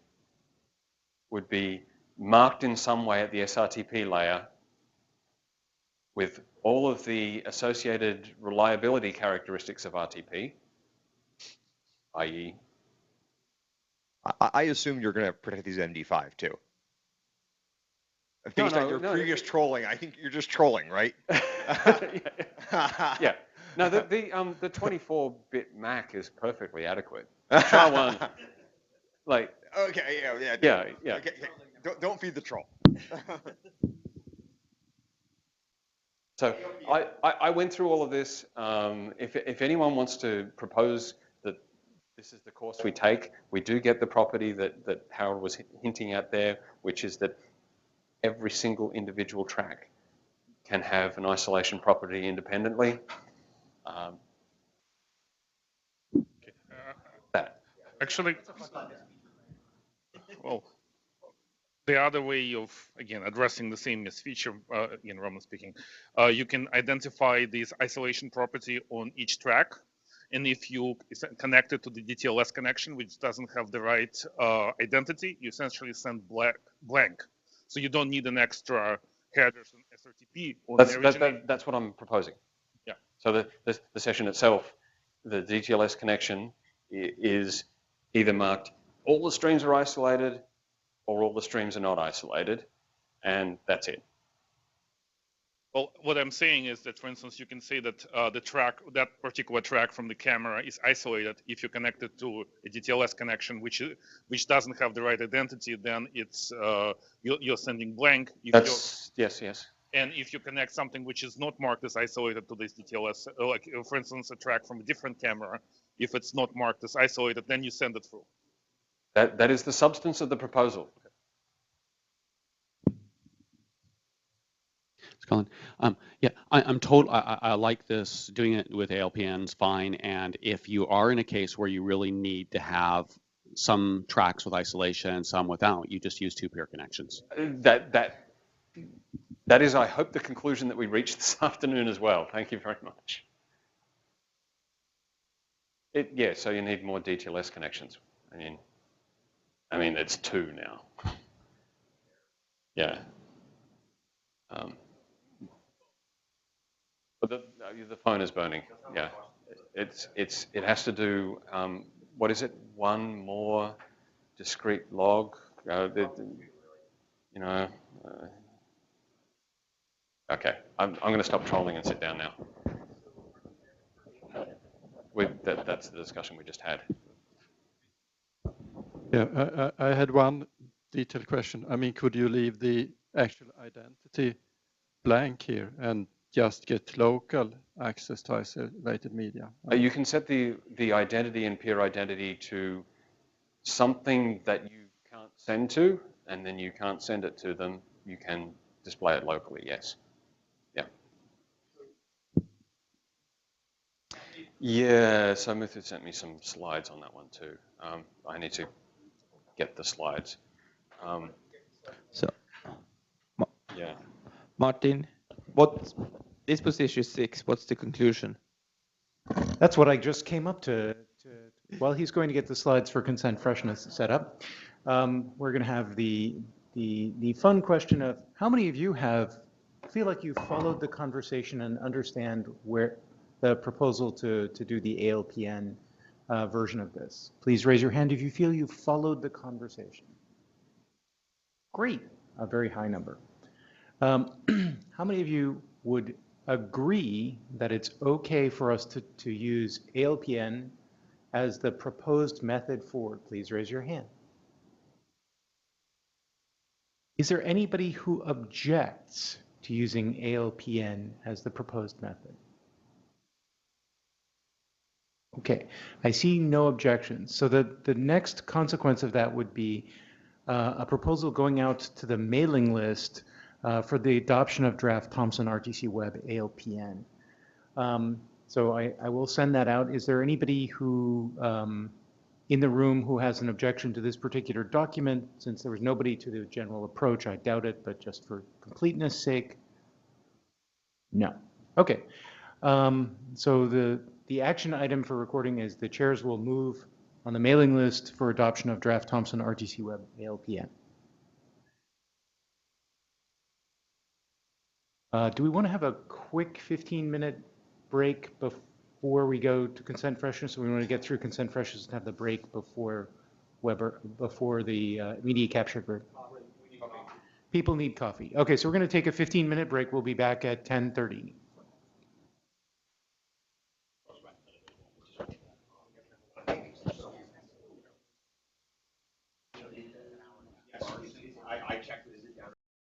would be marked in some way at the SRTP layer with all of the associated reliability characteristics of RTP, i.e. I assume you're going to protect these MD5 too. Based on your previous trolling, I think you're just trolling, right? Yeah. No, the 24-bit Mac is perfectly adequate. SHA-1, like. Okay, yeah. Yeah. Okay. Don't feed the troll. So I went through all of this. If anyone wants to propose that this is the course we take, we do get the property that Harold was hinting at there, which is that every single individual track can have an isolation property independently. Actually, well, the other way of, again, addressing the same misfeature, again, Roman speaking, you can identify this isolation property on each track. And if you connect it to the DTLS connection, which doesn't have the right identity, you essentially send blank. So you don't need an extra headers and SRTP. That's what I'm proposing. Yeah. So the session itself, the DTLS connection is either marked all the streams are isolated or all the streams are not isolated, and that's it. Well, what I'm saying is that, for instance, you can say that that particular track from the camera is isolated. If you connect it to a DTLS connection, which doesn't have the right identity, then it's you're sending blank. Yes. And if you connect something which is not marked as isolated to this DTLS, like for instance, a track from a different camera, if it's not marked as isolated, then you send it through. That is the substance of the proposal. Colin, yeah, I'm told I like this. Doing it with ALPN's fine, and if you are in a case where you really need to have some tracks with isolation and some without, you just use 2-pair connections. That is, I hope, the conclusion that we reached this afternoon as well. Thank you very much. Yeah, so you need more DTLS connections. I mean, it's 2 now. Yeah. But the phone is burning. Yeah. It has to do, what is it? One more discrete log. Okay, I'm going to stop trolling and sit down now. That's the discussion we just had. Yeah, I had one detailed question. I mean, could you leave the actual identity blank here and just get local access to isolated media? You can set the identity and peer identity to something that you can't send to, and then you can't send it to them. You can display it locally, yes. Yeah. Yeah, so Mithra sent me some slides on that one too. I need to get the slides. Yeah. Martin, this was issue 6. What's the conclusion? That's what I just came up to. While he's going to get the slides for consent freshness set up, we're going to have the fun question of how many of you feel like you followed the conversation and understand where the proposal to do the ALPN version of this. Please raise your hand if you feel you followed the conversation. Great, a very high number. How many of you would agree that it's okay for us to use ALPN as the proposed method forward? Please raise your hand. Is there anybody who objects to using ALPN as the proposed method? Okay, I see no objections. So the next consequence of that would be a proposal going out to the mailing list for the adoption of draft Thomson RTCWEB ALPN. So I will send that out. Is there anybody who in the room who has an objection to this particular document? Since there was nobody to the general approach, I doubt it, but just for completeness sake, no. Okay, so the action item for recording is the chairs will move on the mailing list for adoption of draft Thomson RTCWEB ALPN. Do we want to have a quick 15-minute break before we go to consent freshness? So we want to get through consent freshness and have the break before the media capture group. People need coffee. Okay, so we're going to take a 15-minute break. We'll be back at 10:30. I checked